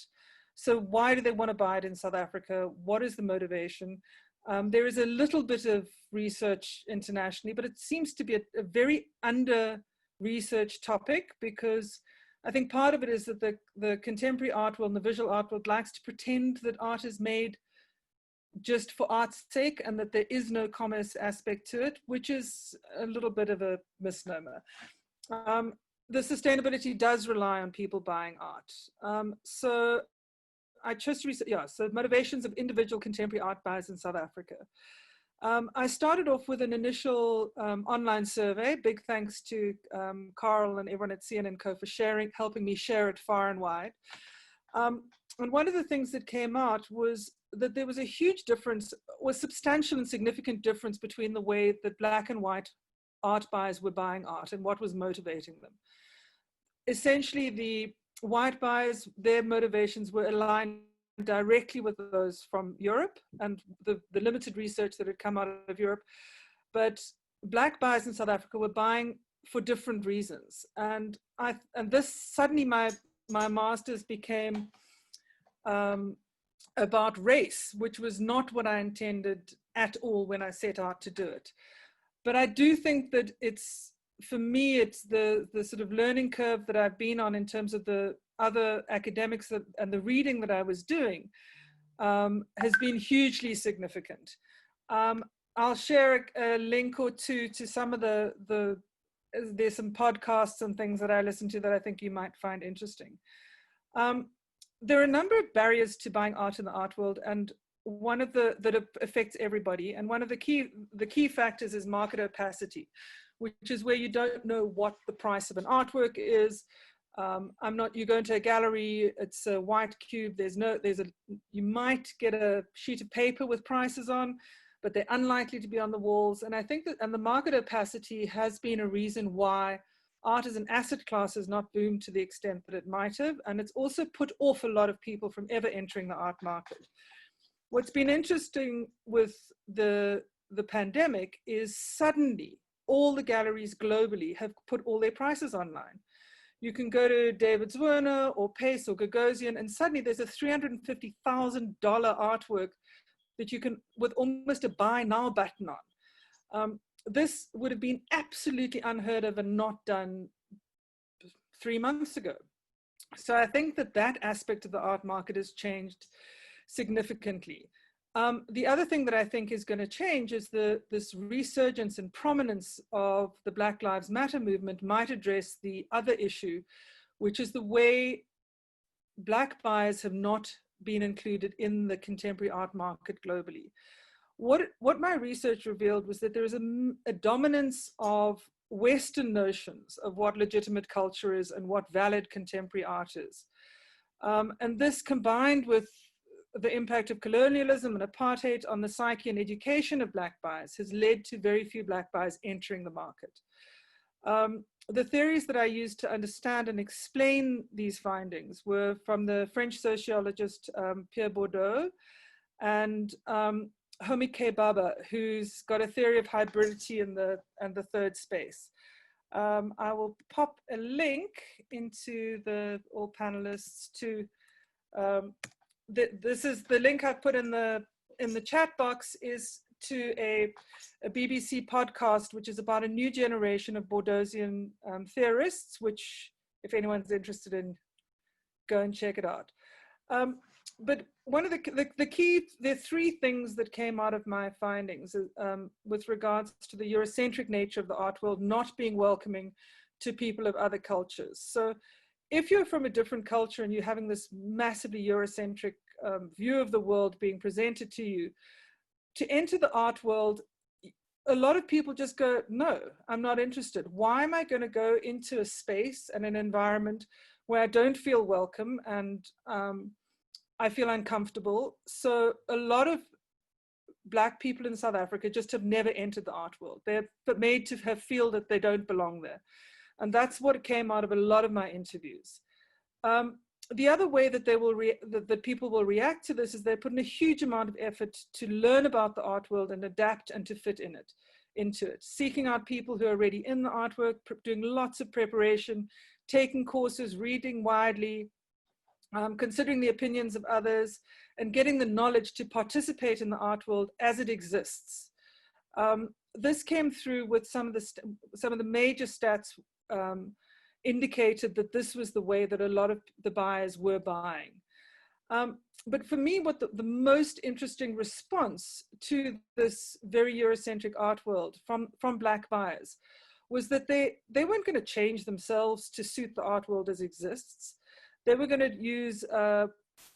So why do they want to buy it in South Africa? What is the motivation? There is a little bit of research internationally, but it seems to be a very under-researched topic, because I think part of it is that the contemporary art world and the visual art world likes to pretend that art is made just for art's sake and that there is no commerce aspect to it, which is a little bit of a misnomer. The sustainability does rely on people buying art. So I chose to research, so motivations of individual contemporary art buyers in South Africa. I started off with an initial online survey. Big thanks to Carl and everyone at CN&CO for helping me share it far and wide. And one of the things that came out was that there was a huge difference, or substantial and significant difference, between the way that black and white art buyers were buying art and what was motivating them. Essentially, the white buyers, their motivations were aligned directly with those from Europe and the limited research that had come out of Europe. But black buyers in South Africa were buying for different reasons. And this suddenly, my master's became about race, which was not what I intended at all when I set out to do it. But I do think that it's, for me, it's the sort of learning curve that I've been on in terms of the other academics and the reading that I was doing has been hugely significant. I'll share a link or two to some of there's some podcasts and things that I listen to that I think you might find interesting. There are a number of barriers to buying art in the art world, and one of that affects everybody. And one of the key factors is market opacity, which is where you don't know what the price of an artwork is. You go into a gallery, it's a white cube. You might get a sheet of paper with prices on, but they're unlikely to be on the walls. And I think that, and the market opacity has been a reason why art as an asset class has not boomed to the extent that it might have. And it's also put off a lot of people from ever entering the art market. What's been interesting with the pandemic is suddenly all the galleries globally have put all their prices online. You can go to David Zwirner or Pace or Gagosian, and suddenly there's a $350,000 artwork that you can, with almost a buy now button on. This would have been absolutely unheard of and not done 3 months ago. So I think that aspect of the art market has changed significantly. The other thing that I think is going to change is this resurgence and prominence of the Black Lives Matter movement might address the other issue, which is the way Black buyers have not been included in the contemporary art market globally. What my research revealed was that there is a dominance of Western notions of what legitimate culture is and what valid contemporary art is. And this, combined with the impact of colonialism and apartheid on the psyche and education of Black buyers, has led to very few Black buyers entering the market. The theories that I used to understand and explain these findings were from the French sociologist Pierre Bourdieu and Homi K. Bhabha, who's got a theory of hybridity and the third space. I will pop a link into all panelists to, this is the link I put in the chat box, is to a BBC podcast, which is about a new generation of Bourdieusian theorists, which, if anyone's interested in, go and check it out. But one of the three things that came out of my findings with regards to the Eurocentric nature of the art world not being welcoming to people of other cultures. So if you're from a different culture and you're having this massively Eurocentric view of the world being presented to you, to enter the art world, a lot of people just go, no, I'm not interested. Why am I going to go into a space and an environment where I don't feel welcome and I feel uncomfortable? So a lot of Black people in South Africa just have never entered the art world. They're made to feel that they don't belong there. And that's what came out of a lot of my interviews. The other way that that people will react to this is they're putting a huge amount of effort to learn about the art world and adapt and to fit into it, seeking out people who are already in the artwork, doing lots of preparation, taking courses, reading widely, considering the opinions of others, and getting the knowledge to participate in the art world as it exists. This came through with some of the major stats indicated that this was the way that a lot of the buyers were buying. But for me, what the most interesting response to this very Eurocentric art world from Black buyers was that they weren't going to change themselves to suit the art world as it exists. They were going to use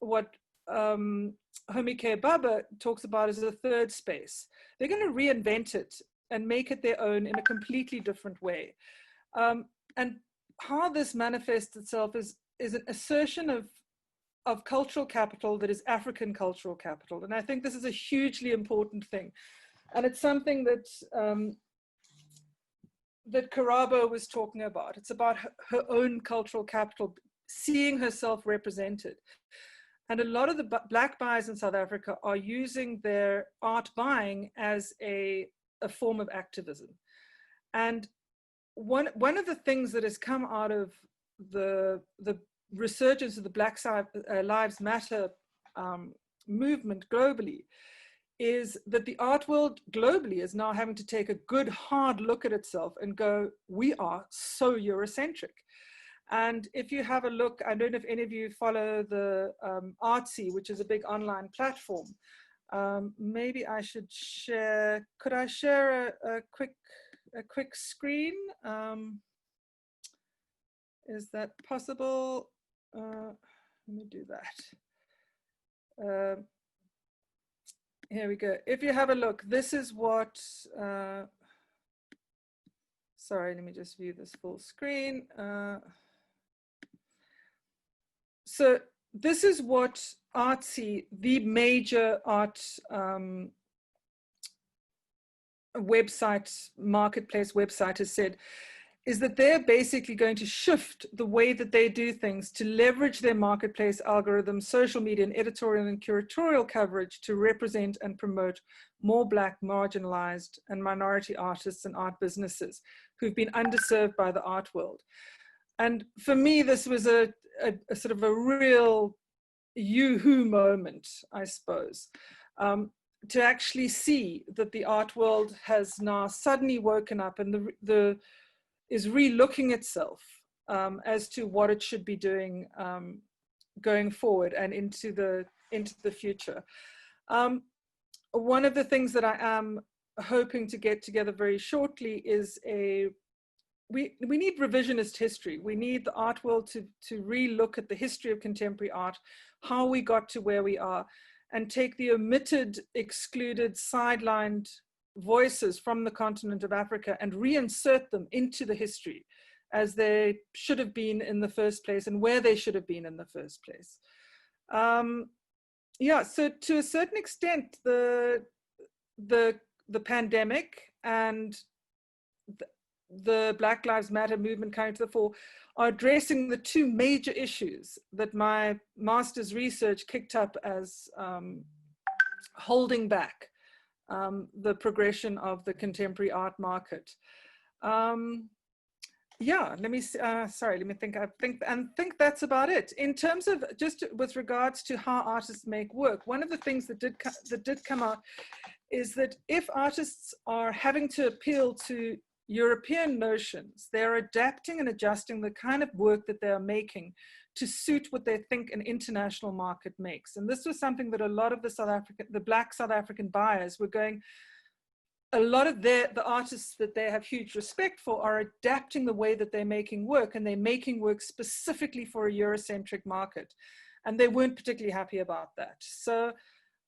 what Homi K. Bhabha talks about as a third space. They're going to reinvent it and make it their own in a completely different way. And how this manifests itself is an assertion of cultural capital that is African cultural capital. And I think this is a hugely important thing. And it's something that that Karabo was talking about. It's about her own cultural capital, seeing herself represented. And a lot of the Black buyers in South Africa are using their art buying as a form of activism. And one of the things that has come out of the resurgence of the Black Lives Matter movement globally is that the art world globally is now having to take a good hard look at itself and go, we are so Eurocentric. And if you have a look, I don't know if any of you follow the Artsy, which is a big online platform. Maybe I should share, could I share a quick screen? Is that possible? Let me do that. Here we go. If you have a look, this is what, sorry, let me just view this full screen. So this is what Artsy, the major art website, marketplace website, has said, is that they're basically going to shift the way that they do things to leverage their marketplace algorithms, social media, and editorial and curatorial coverage to represent and promote more Black, marginalized, and minority artists and art businesses who've been underserved by the art world. And for me, this was a sort of a real yoo-hoo moment, I suppose, to actually see that the art world has now suddenly woken up and is re-looking itself as to what it should be doing going forward and into the future. One of the things that I am hoping to get together very shortly is we need revisionist history. We need the art world to re-look at the history of contemporary art, how we got to where we are, and take the omitted, excluded, sidelined voices from the continent of Africa and reinsert them into the history as they should have been in the first place and where they should have been in the first place. Yeah, so to a certain extent, the pandemic and the Black Lives Matter movement coming to the fore are addressing the two major issues that my master's research kicked up as holding back the progression of the contemporary art market. Yeah, let me sorry, let me think. I think that's about it. In terms of just with regards to how artists make work, one of the things that did come out is that if artists are having to appeal to European notions, they're adapting and adjusting the kind of work that they are making to suit what they think an international market makes. And this was something that a lot of the Black South African buyers were going, a lot of the artists that they have huge respect for are adapting the way that they're making work, and they're making work specifically for a Eurocentric market. And they weren't particularly happy about that. So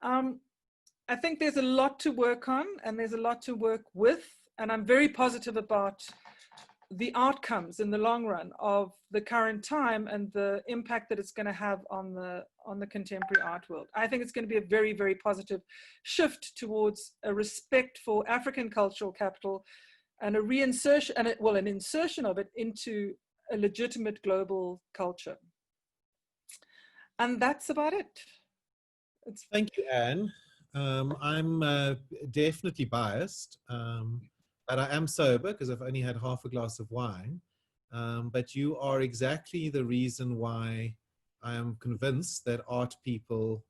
I think there's a lot to work on and there's a lot to work with. And I'm very positive about the outcomes in the long run of the current time and the impact that it's going to have on the contemporary art world. I think it's going to be a very, very positive shift towards a respect for African cultural capital and a reinsertion, and an insertion of it into a legitimate global culture. And that's about it. Thank you, Anne. I'm definitely biased. But I am sober because I've only had half a glass of wine. But you are exactly the reason why I am convinced that art people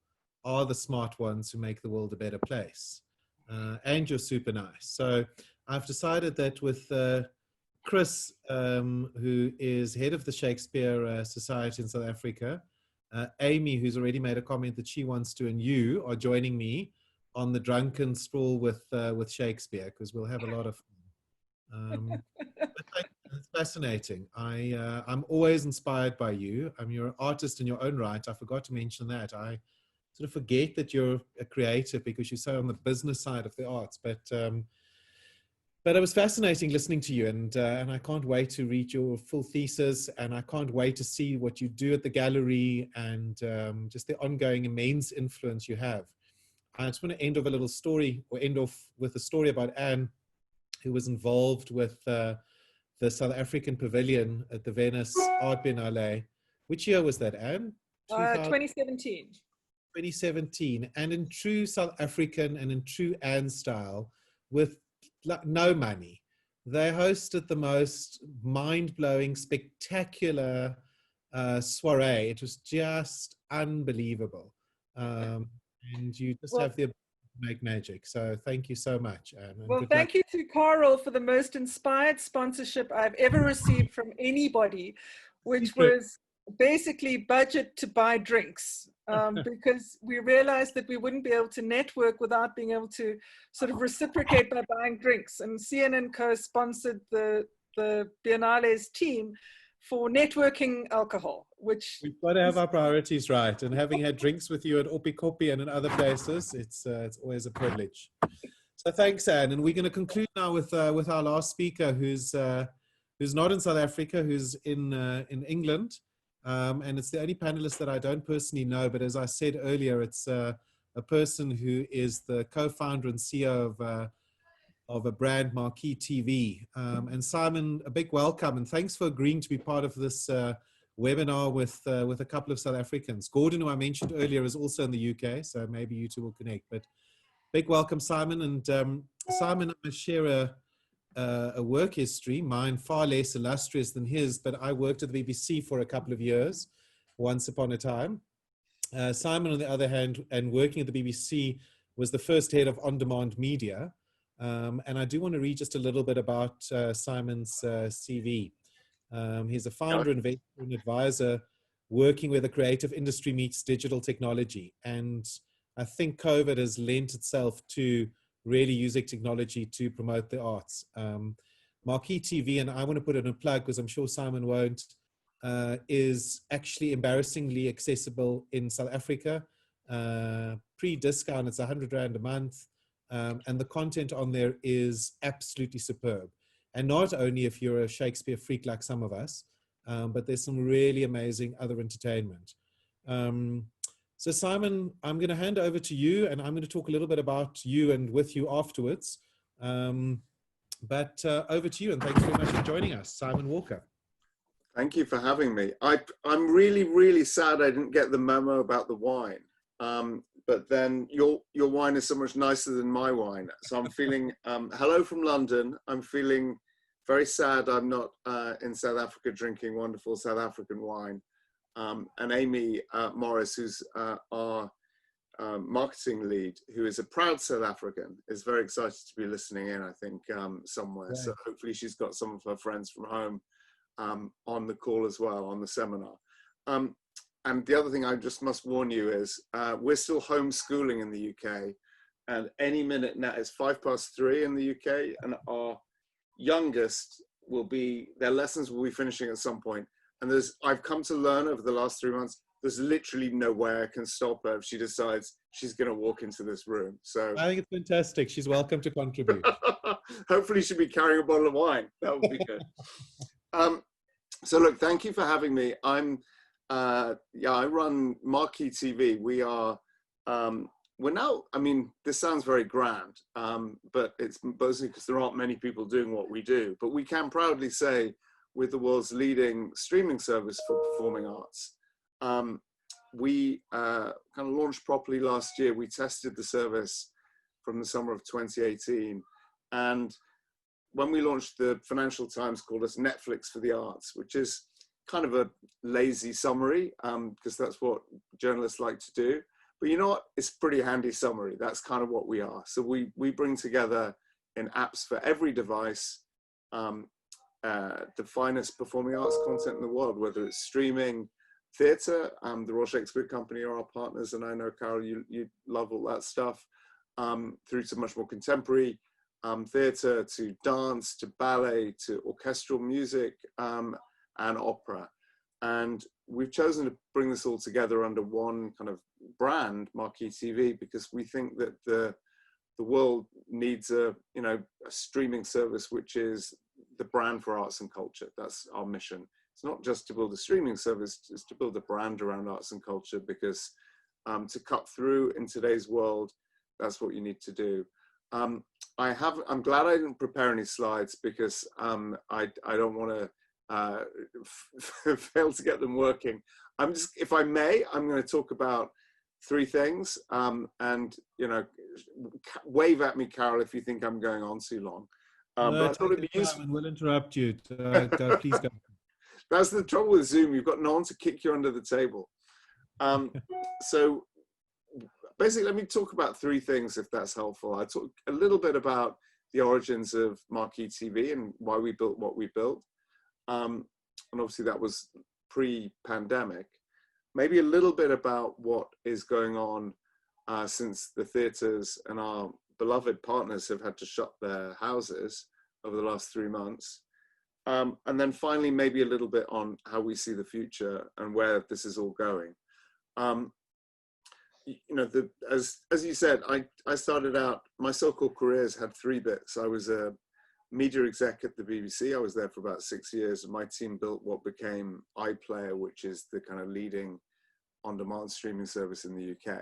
are the smart ones who make the world a better place. And you're super nice. So I've decided that with Chris, who is head of the Shakespeare Society in South Africa, Amy, who's already made a comment that she wants to, and you are joining me on the drunken stroll with Shakespeare, because we'll have a lot of fun. It's fascinating. I'm always inspired by you. You're an artist in your own right. I forgot to mention that. I sort of forget that you're a creative because you're so on the business side of the arts. But it was fascinating listening to you, and I can't wait to read your full thesis, and I can't wait to see what you do at the gallery and just the ongoing immense influence you have. I just want to end off a little story, or end off with a story about Anne, who was involved with the South African Pavilion at the Venice Art Biennale. Which year was that, Anne? 2017. 2017. And in true South African and in true Anne style, with no money, they hosted the most mind-blowing, spectacular soiree. It was just unbelievable. and you just Well, have the ability to make magic. So thank you so much, Anne. And well, good thank luck. you to Carl for the most inspired sponsorship I've ever received from anybody, which was basically budget to buy drinks, because we realized that we wouldn't be able to network without being able to sort of reciprocate by buying drinks. And CN&CO sponsored the Biennale's team for networking alcohol, which We've got to have our priorities right. And having had drinks with you at Opacity and in other places, it's always a privilege. So thanks, Anne. And we're going to conclude now with our last speaker, who's not in South Africa, who's in England. And it's the only panelist that I don't personally know. But as I said earlier, it's a person who is the co-founder and CEO of a brand, Marquee TV. And Simon, a big welcome. And thanks for agreeing to be part of this webinar with a couple of South Africans. Gordon, who I mentioned earlier, is also in the UK. So maybe you two will connect. But big welcome, Simon. And Simon, I share a work history, mine far less illustrious than his, but I worked at the BBC for a couple of years, once upon a time. Simon, on the other hand, and working at the BBC, was the first head of on-demand media. And I do want to read just a little bit about Simon's CV. He's a founder, investor, and advisor working where the creative industry meets digital technology. And I think COVID has lent itself to really using technology to promote the arts. Marquee TV, and I want to put in a plug because I'm sure Simon won't, is actually embarrassingly accessible in South Africa. Pre-discount, it's 100 Rand a month. And the content on there is absolutely superb. And not only if you're a Shakespeare freak like some of us, but there's some really amazing other entertainment. So Simon, I'm going to hand over to you, and I'm going to talk a little bit about you and with you afterwards. But over to you, and thanks very much for joining us, Simon Walker. Thank you for having me. I'm really, really sad I didn't get the memo about the wine. But then your wine is so much nicer than my wine. So I'm feeling, hello from London. I'm feeling very sad I'm not in South Africa drinking wonderful South African wine. And Amy Morris, who's our marketing lead, who is a proud South African, is very excited to be listening in, I think, somewhere. Right. So hopefully she's got some of her friends from home on the call as well, on the seminar. And the other thing I just must warn you is we're still homeschooling in the UK, and any minute now, it's 3:05 in the UK, and our youngest their lessons will be finishing at some point. And I've come to learn over the last 3 months, there's literally no way I can stop her if she decides she's going to walk into this room. So I think it's fantastic. She's welcome to contribute. Hopefully she'll be carrying a bottle of wine. That would be good. So look, thank you for having me. I run Marquee TV. We're now, I mean, this sounds very grand, but it's mostly because there aren't many people doing what we do. But we can proudly say we're the world's leading streaming service for performing arts. We kind of launched properly last year. We tested the service from the summer of 2018. And when we launched, the Financial Times called us Netflix for the arts, which is kind of a lazy summary, because that's what journalists like to do. But you know what? It's a pretty handy summary. That's kind of what we are. So we bring together in apps for every device, the finest performing arts content in the world, whether it's streaming, theatre, the Royal Shakespeare Company are our partners, and I know, Carol, you love all that stuff, through to much more contemporary theatre, to dance, to ballet, to orchestral music, and opera. And we've chosen to bring this all together under one kind of brand, Marquee TV, because we think that the world needs a streaming service which is the brand for arts and culture. That's our mission. It's not just to build a streaming service, it's to build a brand around arts and culture, because to cut through in today's world, that's what you need to do. I'm glad I didn't prepare any slides, because I don't want to fail to get them working. If I may, I'm going to talk about three things, and wave at me, Carol, if you think I'm going on too long. No, but I thought it'd be useful. We'll interrupt you. Please go. That's the trouble with Zoom. You've got no one to kick you under the table. So basically, let me talk about three things, if that's helpful. I talk a little bit about the origins of Marquee TV and why we built what we built. And obviously that was pre-pandemic. Maybe a little bit about what is going on since the theatres and our beloved partners have had to shut their houses over the last 3 months. And then finally, maybe a little bit on how we see the future and where this is all going. You know, as you said, I started out, my so-called careers had 3 bits. I was a media exec at the BBC. I was there for about 6 years, and my team built what became iPlayer, which is the kind of leading on-demand streaming service in the UK.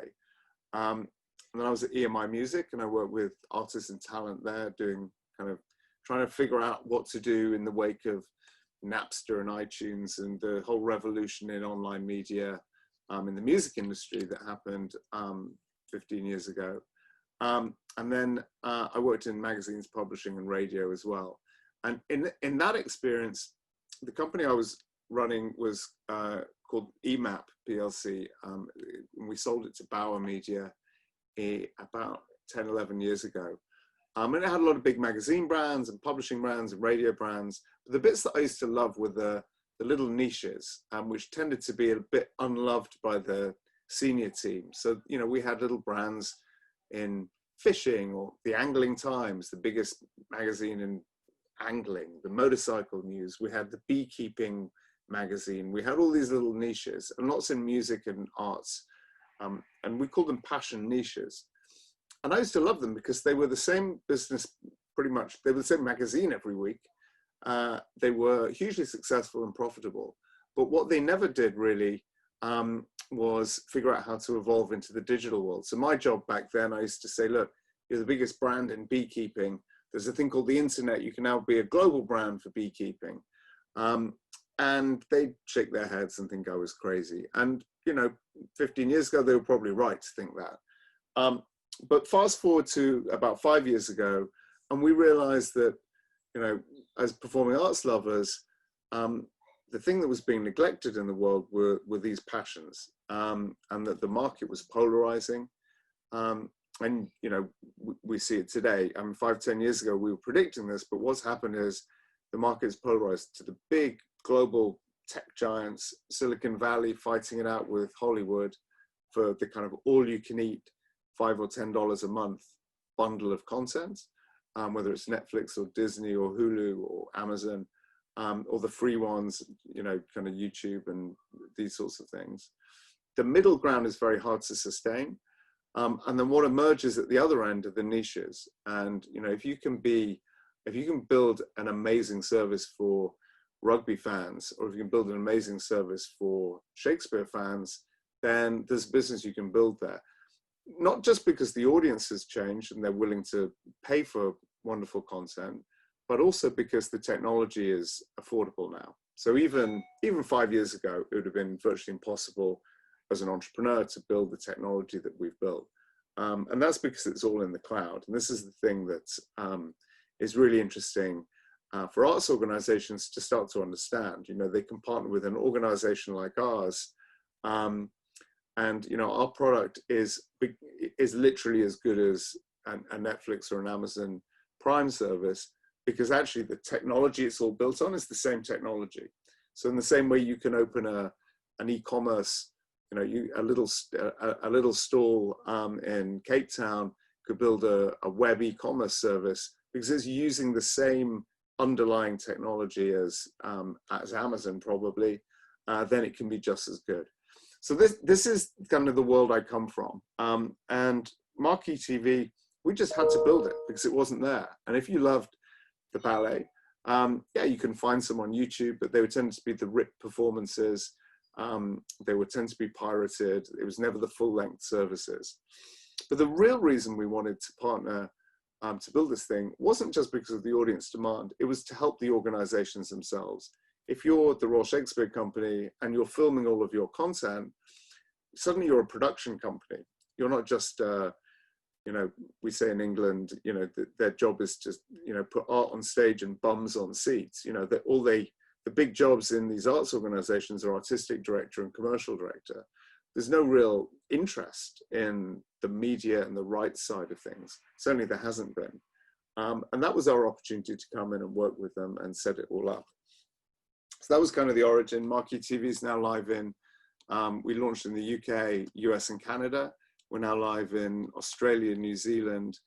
And then I was at EMI Music, and I worked with artists and talent there, doing kind of trying to figure out what to do in the wake of Napster and iTunes and the whole revolution in online media in the music industry that happened 15 years ago. And then I worked in magazines, publishing, and radio as well. And in that experience, the company I was running was called EMAP PLC. And we sold it to Bauer Media about 10, 11 years ago. And it had a lot of big magazine brands and publishing brands and radio brands. But the bits that I used to love were the little niches, which tended to be a bit unloved by the senior team. So, you know, we had little brands in fishing, or the Angling Times, the biggest magazine in angling, the motorcycle news. We had the beekeeping magazine. We had all these little niches, and lots in music and arts. And we called them passion niches. And I used to love them because they were the same business, pretty much. They were the same magazine every week. They were hugely successful and profitable. But what they never did really was figure out how to evolve into the digital world. So my job back then, I used to say, look, you're the biggest brand in beekeeping. There's a thing called the internet. You can now be a global brand for beekeeping. And they'd shake their heads and think I was crazy. And, you know, 15 years ago, they were probably right to think that. But fast forward to about 5 years ago, and we realized that, you know, as performing arts lovers, the thing that was being neglected in the world were these passions, and that the market was polarizing. And, you know, we see it today. I mean, 5, 10 years ago, we were predicting this, but what's happened is the market is polarized to the big global tech giants, Silicon Valley fighting it out with Hollywood for the kind of all-you-can-eat $5 or $10 a month bundle of content, whether it's Netflix or Disney or Hulu or Amazon, or the free ones, you know, kind of YouTube and these sorts of things. The middle ground is very hard to sustain. And then what emerges at the other end are the niches. And, you know, if you can build an amazing service for rugby fans, or if you can build an amazing service for Shakespeare fans, then there's business you can build there. Not just because the audience has changed and they're willing to pay for wonderful content, but also because the technology is affordable now. So even 5 years ago, it would have been virtually impossible as an entrepreneur to build the technology that we've built. And that's because it's all in the cloud. And this is the thing that is really interesting for arts organizations to start to understand. You know, they can partner with an organization like ours, and, you know, our product is literally as good as a Netflix or an Amazon Prime service, because actually the technology it's all built on is the same technology. So in the same way you can open an e-commerce, you know, a little stall in Cape Town could build a web e-commerce service because it's using the same underlying technology as Amazon probably, then it can be just as good. So this is kind of the world I come from. And Marquee TV, we just had to build it because it wasn't there. And if you loved the ballet, yeah, you can find some on YouTube, but they would tend to be the ripped performances. They would tend to be pirated. It was never the full-length services. But the real reason we wanted to partner to build this thing wasn't just because of the audience demand. It was to help the organizations themselves. If you're the Royal Shakespeare Company and you're filming all of your content, suddenly you're a production company. You're not just, you know, we say in England, you know, their job is to, you know, put art on stage and bums on seats. You know, the big jobs in these arts organizations are artistic director and commercial director. There's no real interest in the media and the rights side of things. Certainly there hasn't been. And that was our opportunity to come in and work with them and set it all up. So that was kind of the origin. Marquee TV is now live in, we launched in the UK, US and Canada. We're now live in Australia, New Zealand.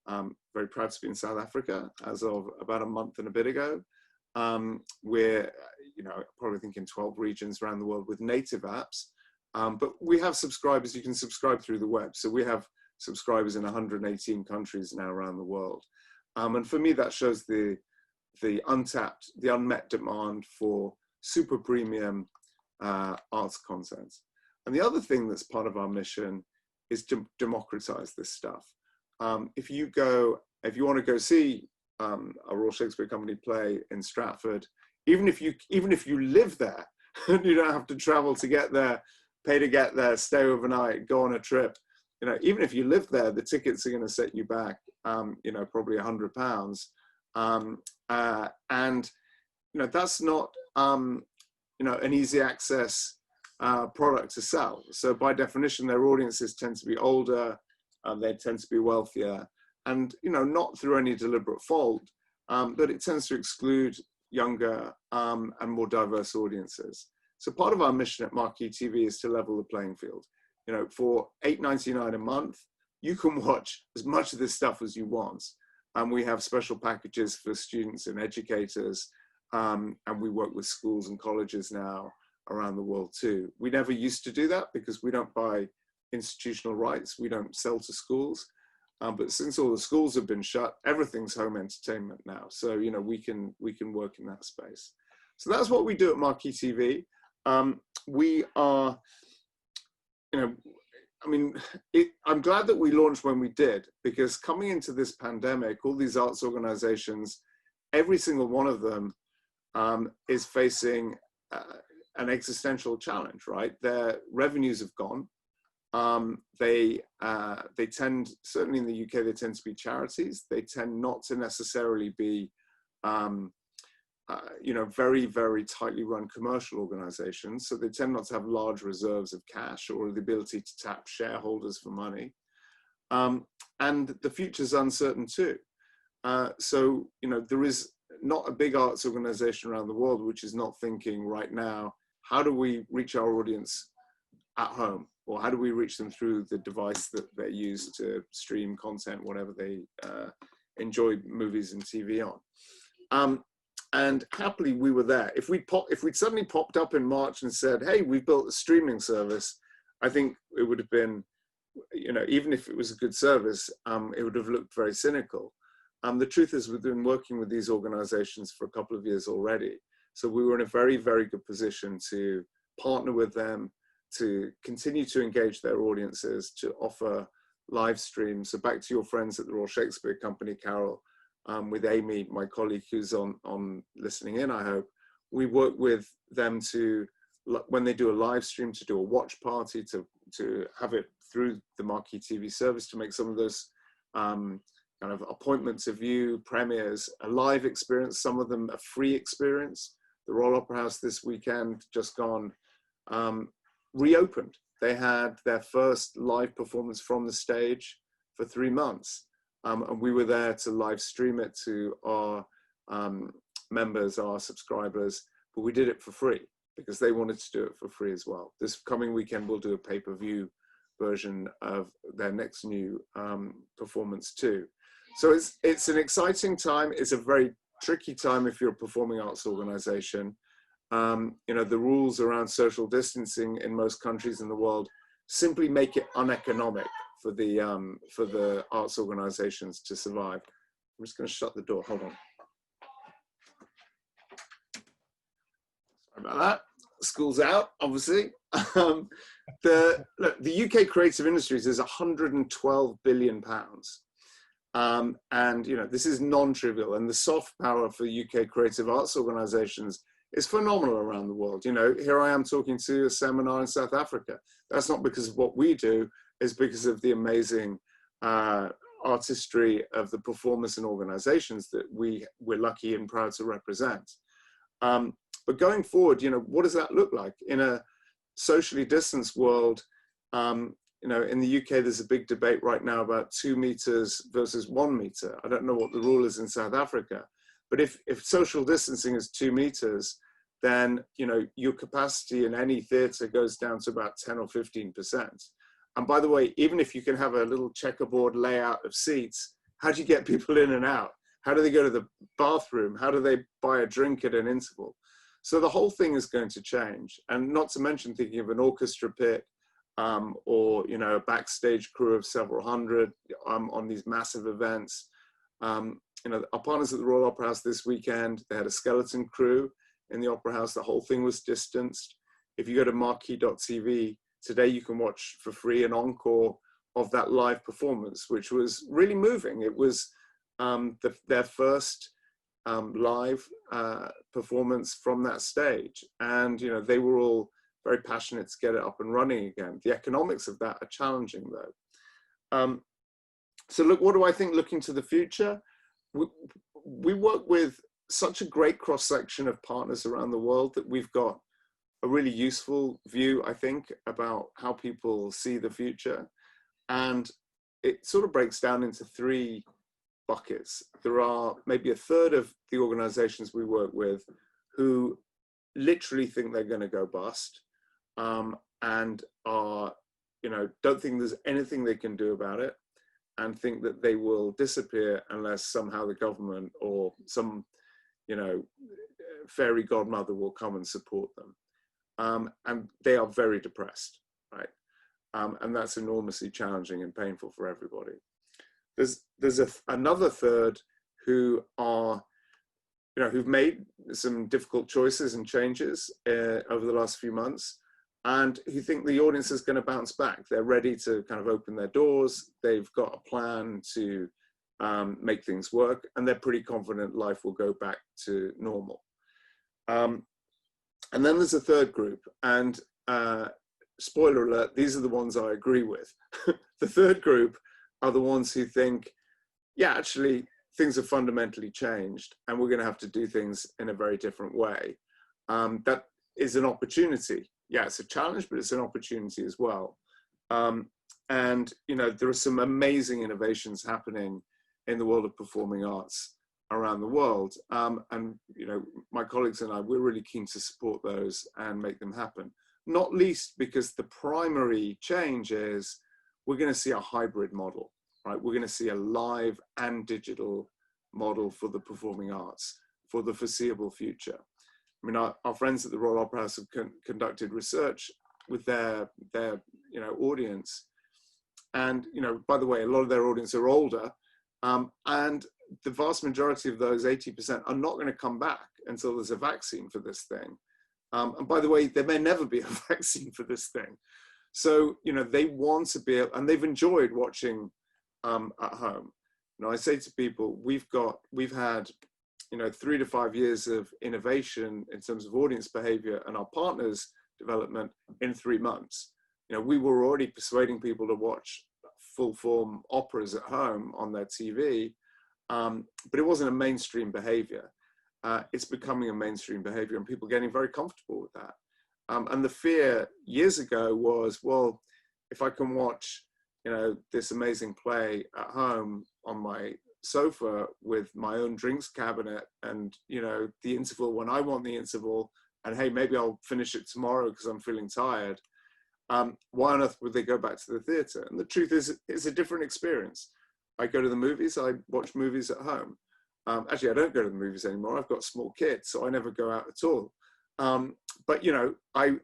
Very proud to be in South Africa as of about a month and a bit ago. We're, probably think in 12 regions around the world with native apps. But we have subscribers, you can subscribe through the web. So we have subscribers in 118 countries now around the world. And for me, that shows the unmet demand for super premium arts content. And the other thing that's part of our mission is to democratize this stuff. If you want to go see a Royal Shakespeare Company play in Stratford, even if you live there, you don't have to travel to get there, pay to get there, stay overnight, go on a trip. Even if you live there, the tickets are going to set you back, probably £100. And that's not an easy access product to sell. So by definition, their audiences tend to be older, they tend to be wealthier, and not through any deliberate fault, but it tends to exclude younger and more diverse audiences. So part of our mission at Marquee TV is to level the playing field. For $8.99 a month, you can watch as much of this stuff as you want. And we have special packages for students and educators, and we work with schools and colleges now around the world too. We never used to do that because we don't buy institutional rights. We don't sell to schools. But since all the schools have been shut, everything's home entertainment now. So, we can work in that space. So that's what we do at Marquee TV. We are, I'm glad that we launched when we did, because coming into this pandemic, all these arts organizations, every single one of them is facing an existential challenge, right? Their revenues have gone. They tend, certainly in the UK, they tend to be charities. They tend not to necessarily be, very, very tightly run commercial organizations. So they tend not to have large reserves of cash or the ability to tap shareholders for money. And the future's uncertain too. So, there is not a big arts organization around the world which is not thinking right now, how do we reach our audience at home? Or how do we reach them through the device that they use to stream content, whatever they enjoy movies and TV on? And happily, we were there. If we'd suddenly popped up in March and said, hey, we've built a streaming service, I think it would have been, even if it was a good service, it would have looked very cynical. The truth is, we've been working with these organizations for a couple of years already. So we were in a very, very good position to partner with them, to continue to engage their audiences, to offer live streams. So back to your friends at the Royal Shakespeare Company, Carol, with Amy, my colleague who's on listening in, I hope, we work with them to, when they do a live stream, to do a watch party, to have it through the Marquee TV service, to make some of those kind of appointments to view, premieres, a live experience, some of them a free experience. The Royal Opera House this weekend, just gone, reopened. They had their first live performance from the stage for 3 months. And we were there to live stream it to our members, our subscribers, but we did it for free because they wanted to do it for free as well. This coming weekend, we'll do a pay-per-view version of their next new performance too. So it's an exciting time. It's a very tricky time if you're a performing arts organization. The rules around social distancing in most countries in the world simply make it uneconomic for the arts organizations to survive. I'm just going to shut the door. Hold on. Sorry about that. School's out, obviously. The UK creative industries is £112 billion. And this is non-trivial, and the soft power for UK creative arts organizations is phenomenal around the world. Here I am talking to a seminar in South Africa. That's not because of what we do, it's because of the amazing artistry of the performers and organizations that we're lucky and proud to represent. But going forward, what does that look like? In a socially distanced world, you know, in the UK, there's a big debate right now about 2 meters versus 1 meter. I don't know what the rule is in South Africa, but if social distancing is 2 meters, then, you know, your capacity in any theater goes down to about 10 or 15%. And by the way, even if you can have a little checkerboard layout of seats, how do you get people in and out? How do they go to the bathroom? How do they buy a drink at an interval? So the whole thing is going to change. And not to mention thinking of an orchestra pit, or, you know, a backstage crew of several hundred on these massive events. You know, our partners at the Royal Opera House this weekend, they had a skeleton crew in the Opera House. The whole thing was distanced. If you go to marquee.tv today, you can watch for free an encore of that live performance, which was really moving. It was their first live performance from that stage. And, you know, they were all very passionate to get it up and running again. The economics of that are challenging though. So look, what do I think looking to the future? We work with such a great cross-section of partners around the world that we've got a really useful view, I think, about how people see the future. And it sort of breaks down into 3 buckets. There are maybe a third of the organizations we work with who literally think they're going to go bust, and are, you know, don't think there's anything they can do about it, and think that they will disappear unless somehow the government or some, you know, fairy godmother will come and support them. And they are very depressed, right? And that's enormously challenging and painful for everybody. There's another third who are, you know, who've made some difficult choices and changes over the last few months, and who think the audience is going to bounce back. They're ready to kind of open their doors. They've got a plan to make things work, and they're pretty confident life will go back to normal. And then there's a third group, and spoiler alert, these are the ones I agree with. The third group are the ones who think, yeah, actually, things have fundamentally changed, and we're going to have to do things in a very different way. That is an opportunity. Yeah, it's a challenge, but it's an opportunity as well. And, you know, there are some amazing innovations happening in the world of performing arts around the world. And, you know, my colleagues and I, we're really keen to support those and make them happen. Not least because the primary change is we're going to see a hybrid model, right? We're going to see a live and digital model for the performing arts for the foreseeable future. I mean, our friends at the Royal Opera House have conducted research with their you know, audience. And, you know, by the way, a lot of their audience are older. And the vast majority of those, 80%, are not going to come back until there's a vaccine for this thing. And by the way, there may never be a vaccine for this thing. So, you know, they want to be, and they've enjoyed watching at home. You know, I say to people, we've had, you know, 3 to 5 years of innovation in terms of audience behavior and our partners' development in 3 months. You know, we were already persuading people to watch full-form operas at home on their TV, but it wasn't a mainstream behavior. It's becoming a mainstream behavior, and people are getting very comfortable with that. And the fear years ago was, well, if I can watch, you know, this amazing play at home on my sofa with my own drinks cabinet, and, you know, the interval when I want the interval, and hey, maybe I'll finish it tomorrow because I'm feeling tired. Why on earth would they go back to the theater? And the truth is, it's a different experience. I go to the movies, I watch movies at home. Actually, I don't go to the movies anymore. I've got small kids, so I never go out at all. But, you know, I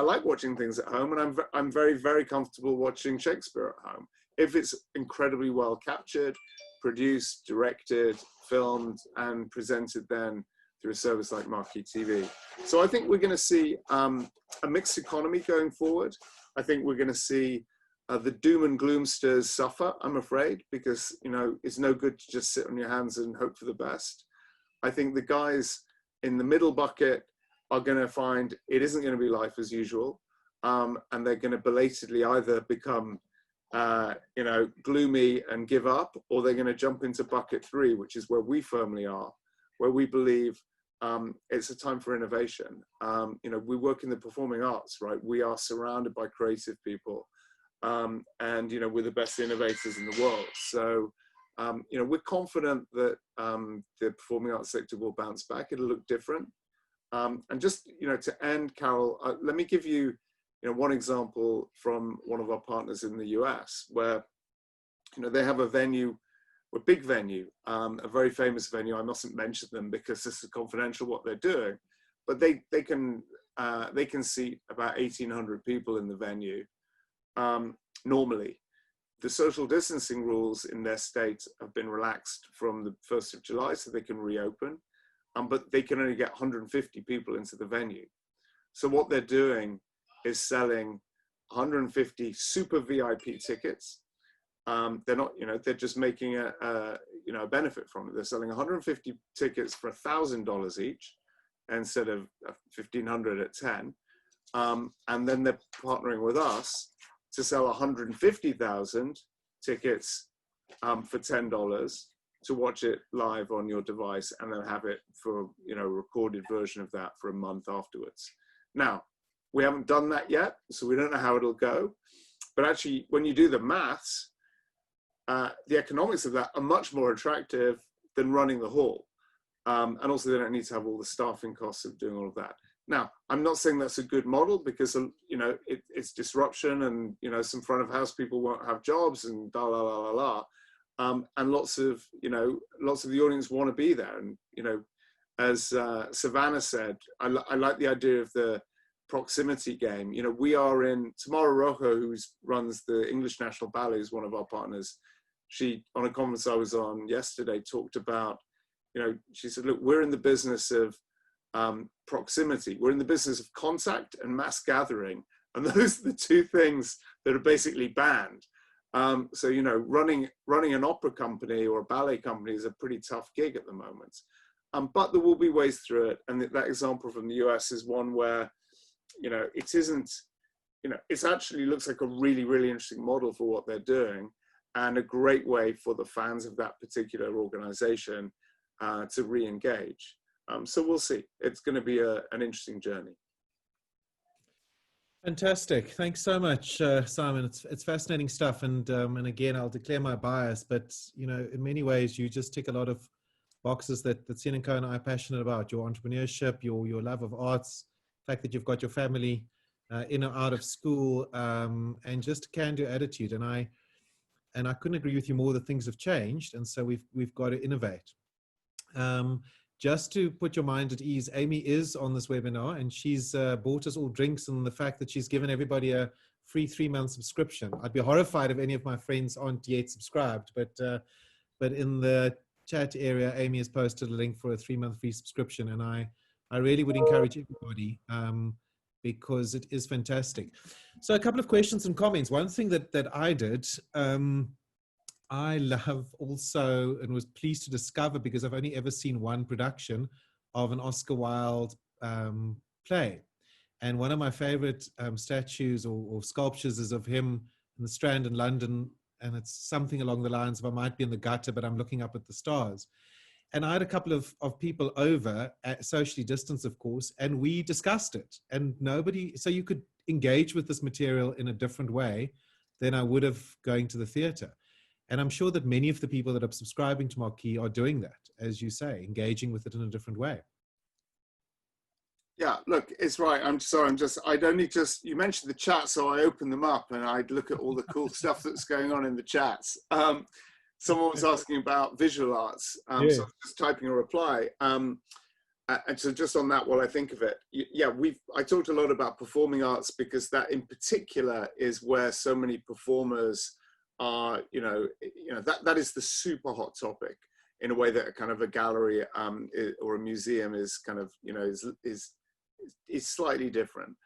like watching things at home, and I'm very, very comfortable watching Shakespeare at home. If it's incredibly well captured, produced, directed, filmed, and presented then through a service like Marquee TV. So I think we're going to see a mixed economy going forward. I think we're going to see the doom and gloomsters suffer, I'm afraid, because, you know, it's no good to just sit on your hands and hope for the best. I think the guys in the middle bucket are going to find it isn't going to be life as usual, and they're going to belatedly either become you know, gloomy and give up, or they're going to jump into bucket 3, which is where we firmly are, where we believe it's a time for innovation. You know, we work in the performing arts, right? We are surrounded by creative people, and we're the best innovators in the world. So we're confident that the performing arts sector will bounce back. It'll look different. And just to end, Carol, let me give you one example from one of our partners in the US, where they have a venue, a big venue, a very famous venue. I mustn't mention them because this is confidential what they're doing, but they can seat about 1,800 people in the venue. Normally, the social distancing rules in their state have been relaxed from the 1st of July, so they can reopen, but they can only get 150 people into the venue. So what they're doing is selling 150 super VIP tickets. They're not, they're just making a benefit from it. They're selling 150 tickets for $1,000 each instead of 1,500 at 10. And then they're partnering with us to sell 150,000 tickets for $10 to watch it live on your device, and then have it for a recorded version of that for a month afterwards. Now, we haven't done that yet, so we don't know how it'll go. But actually, when you do the maths, the economics of that are much more attractive than running the hall. And also, they don't need to have all the staffing costs of doing all of that. Now, I'm not saying that's a good model because, it's disruption, and, some front of house people won't have jobs, and la la la la la. And lots of the audience want to be there. And, as Savannah said, I like the idea of the proximity game. We are in, Tamara Rojo, who runs the English National Ballet, is one of our partners. She, on a conference I was on yesterday, talked about, she said, look, we're in the business of proximity. We're in the business of contact and mass gathering. And those are the two things that are basically banned. So, running an opera company or a ballet company is a pretty tough gig at the moment. But there will be ways through it. And that example from the US is one where, it isn't, it actually looks like a really, really interesting model for what they're doing, and a great way for the fans of that particular organization to re-engage. So we'll see. It's going to be an interesting journey. Fantastic. Thanks so much, Simon. It's fascinating stuff. And again, I'll declare my bias, but, in many ways, you just tick a lot of boxes that CN&CO and I are passionate about: your entrepreneurship, your love of arts, the fact that you've got your family in or out of school, and just a can-do attitude. And I couldn't agree with you more that things have changed. And so we've got to innovate. Just to put your mind at ease, Amy is on this webinar, and she's bought us all drinks, and the fact that she's given everybody a free 3-month subscription. I'd be horrified if any of my friends aren't yet subscribed, but in the chat area, Amy has posted a link for a 3-month free subscription, and I really would encourage everybody because it is fantastic. So a couple of questions and comments. One thing that I did, I love also, and was pleased to discover, because I've only ever seen one production of an Oscar Wilde play. And one of my favorite statues or sculptures is of him in the Strand in London. And it's something along the lines of, I might be in the gutter, but I'm looking up at the stars. And I had a couple of people over, socially distanced, of course, and we discussed it. And so you could engage with this material in a different way than I would have going to the theater. And I'm sure that many of the people that are subscribing to Marquee are doing that, as you say, engaging with it in a different way. Yeah, look, it's right. I'm sorry. You mentioned the chat, so I opened them up and I'd look at all the cool stuff that's going on in the chats. Someone was asking about visual arts. So I was just typing a reply. And so just on that, while I think of it, I talked a lot about performing arts, because that in particular is where so many performers are, that is the super hot topic, in a way that a kind of a gallery or a museum is kind of, is slightly different.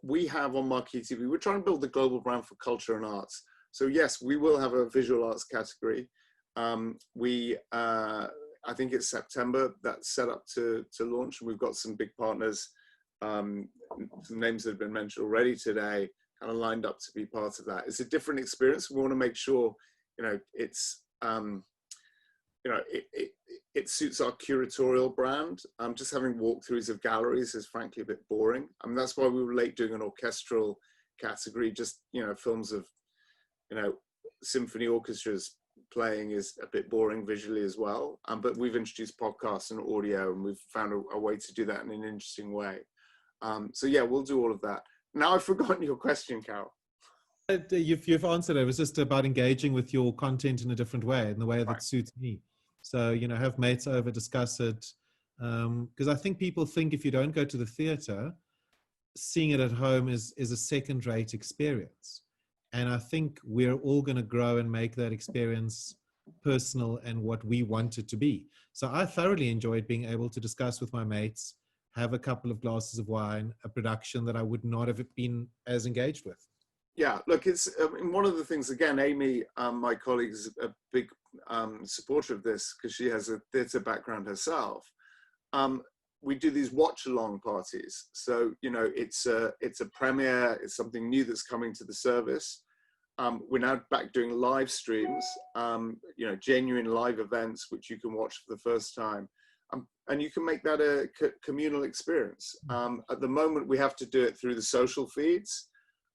We have on Marquee TV, we're trying to build the global brand for culture and arts. So yes, we will have a visual arts category. I think it's September that's set up to launch. We've got some big partners, some names that have been mentioned already today, kind of lined up to be part of that. It's a different experience. We want to make sure, it's, it suits our curatorial brand. Just having walkthroughs of galleries is frankly a bit boring. I mean, that's why we were late doing an orchestral category. Just, you know, films of, you know, symphony orchestras playing is a bit boring visually as well. But we've introduced podcasts and audio, and we've found a way to do that in an interesting way. So yeah, we'll do all of that. Now I've forgotten your question, Carol. You've answered it. It was just about engaging with your content in a different way, in the way that suits me. So, you know, have mates over, discuss it. Because I think people think if you don't go to the theatre, seeing it at home is a second-rate experience. And I think we're all going to grow and make that experience personal and what we want it to be. So I thoroughly enjoyed being able to discuss with my mates, have a couple of glasses of wine, a production that I would not have been as engaged with. Yeah, look, it's one of the things, again, Amy, my colleague, is a big supporter of this because she has a theatre background herself. We do these watch-along parties. So, you know, it's a premiere, it's something new that's coming to the service. We're now back doing live streams, you know, genuine live events, which you can watch for the first time. And you can make that a communal experience. At the moment, we have to do it through the social feeds.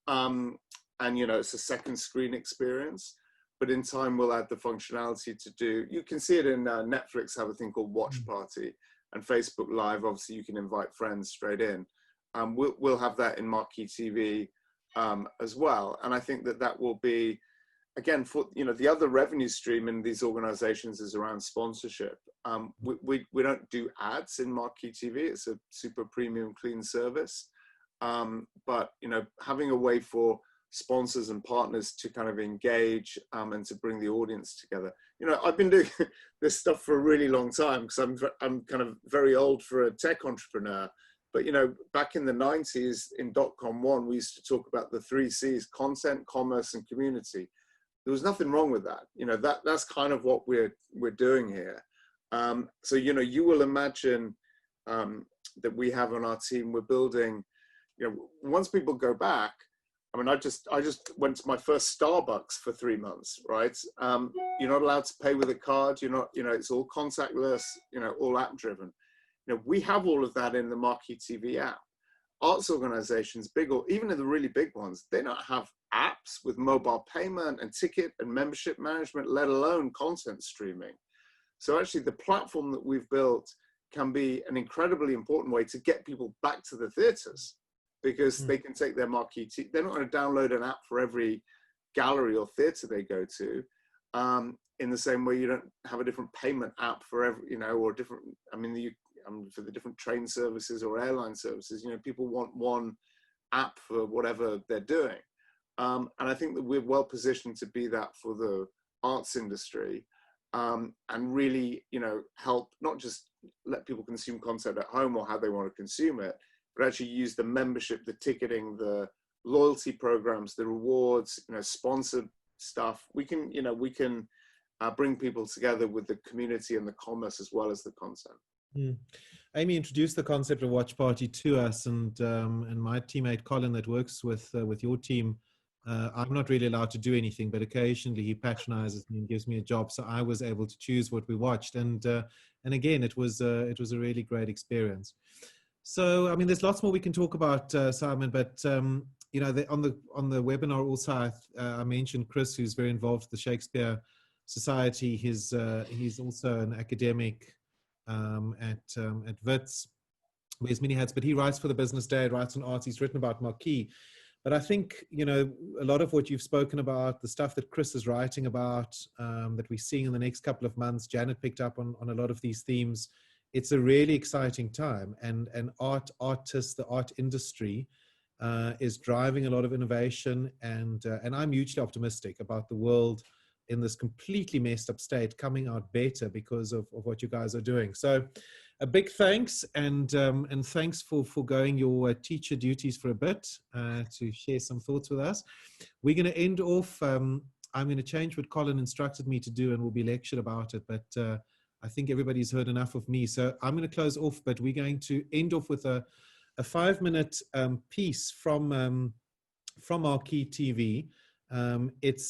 And, you know, it's a second screen experience. But in time, we'll add the functionality to do, you can see it in Netflix, have a thing called Watch Party. And Facebook Live, obviously, you can invite friends straight in. We'll have that in Marquee TV as well. And I think that will be, again, for, you know, the other revenue stream in these organizations is around sponsorship. We don't do ads in Marquee TV. It's a super premium, clean service. But, you know, having a way for sponsors and partners to kind of engage and to bring the audience together. You know, I've been doing this stuff for a really long time because I'm kind of very old for a tech entrepreneur. But, you know, back in the 90s in .com 1, we used to talk about the 3 C's: content, commerce, and community. There was nothing wrong with that. You know, that's kind of what we're doing here. So, you know, you will imagine that we have on our team, we're building, you know, once people go back, I mean, I just went to my first Starbucks for 3 months, right? You're not allowed to pay with a card. You're not, you know, it's all contactless, you know, all app driven. You know, we have all of that in the Marquee TV app. Arts organizations, big or even in the really big ones, they don't have apps with mobile payment and ticket and membership management, let alone content streaming. So actually the platform that we've built can be an incredibly important way to get people back to the theaters, because they can take their Marquee TV. They're not going to download an app for every gallery or theater they go to. In the same way, you don't have a different payment app for every, you know, or different, I mean, for the different train services or airline services, you know, people want one app for whatever they're doing. And I think that we're well positioned to be that for the arts industry, and really, you know, help not just let people consume content at home or how they want to consume it, but actually use the membership, the ticketing, the loyalty programs, the rewards, you know, sponsored stuff. We can, you know, we can bring people together with the community and the commerce as well as the content. Amy introduced the concept of Watch Party to us, and my teammate Colin that works with your team, I'm not really allowed to do anything, but occasionally he patronizes me and gives me a job, so I was able to choose what we watched, and again it was a really great experience. So, I mean, there's lots more we can talk about, Simon, but, you know, on the webinar also, I mentioned Chris, who's very involved with the Shakespeare Society. He's also an academic at Wits, wears many hats, but he writes for the Business Day, writes on arts, he's written about Marquee. But I think, you know, a lot of what you've spoken about, the stuff that Chris is writing about, that we're seeing in the next couple of months, Janet picked up on a lot of these themes. It's a really exciting time, and artists, the art industry is driving a lot of innovation, and I'm hugely optimistic about the world in this completely messed up state coming out better because of what you guys are doing. So a big thanks, and thanks for forgoing your teacher duties for a bit to share some thoughts with us. We're going to end off, I'm going to change what Colin instructed me to do, and we'll be lectured about it, but I think everybody's heard enough of me. So I'm going to close off, but we're going to end off with a 5-minute piece from Marquee TV. It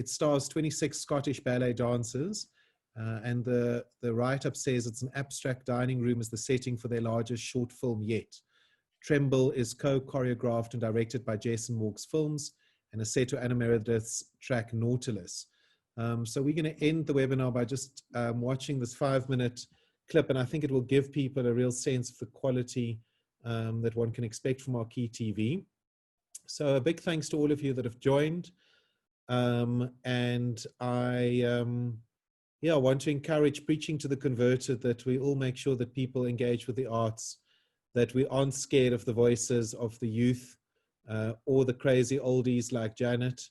stars 26 Scottish ballet dancers, and the write-up says it's an abstract dining room as the setting for their largest short film yet. Tremble is co-choreographed and directed by Jason Walks Films, and is set to Anna Meredith's track Nautilus. So we're going to end the webinar by just watching this 5-minute clip, and I think it will give people a real sense of the quality that one can expect from Marquee TV. So a big thanks to all of you that have joined. And I want to encourage preaching to the converted, that we all make sure that people engage with the arts, that we aren't scared of the voices of the youth or the crazy oldies like Janet,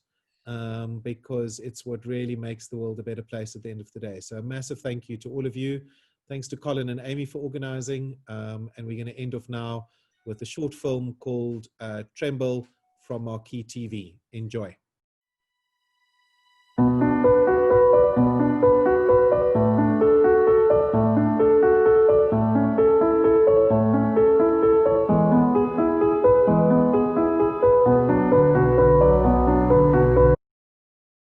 because it's what really makes the world a better place at the end of the day. So a massive thank you to all of you. Thanks to Colin and Amy for organizing. And we're going to end off now with a short film called Tremble from Marquee TV. Enjoy.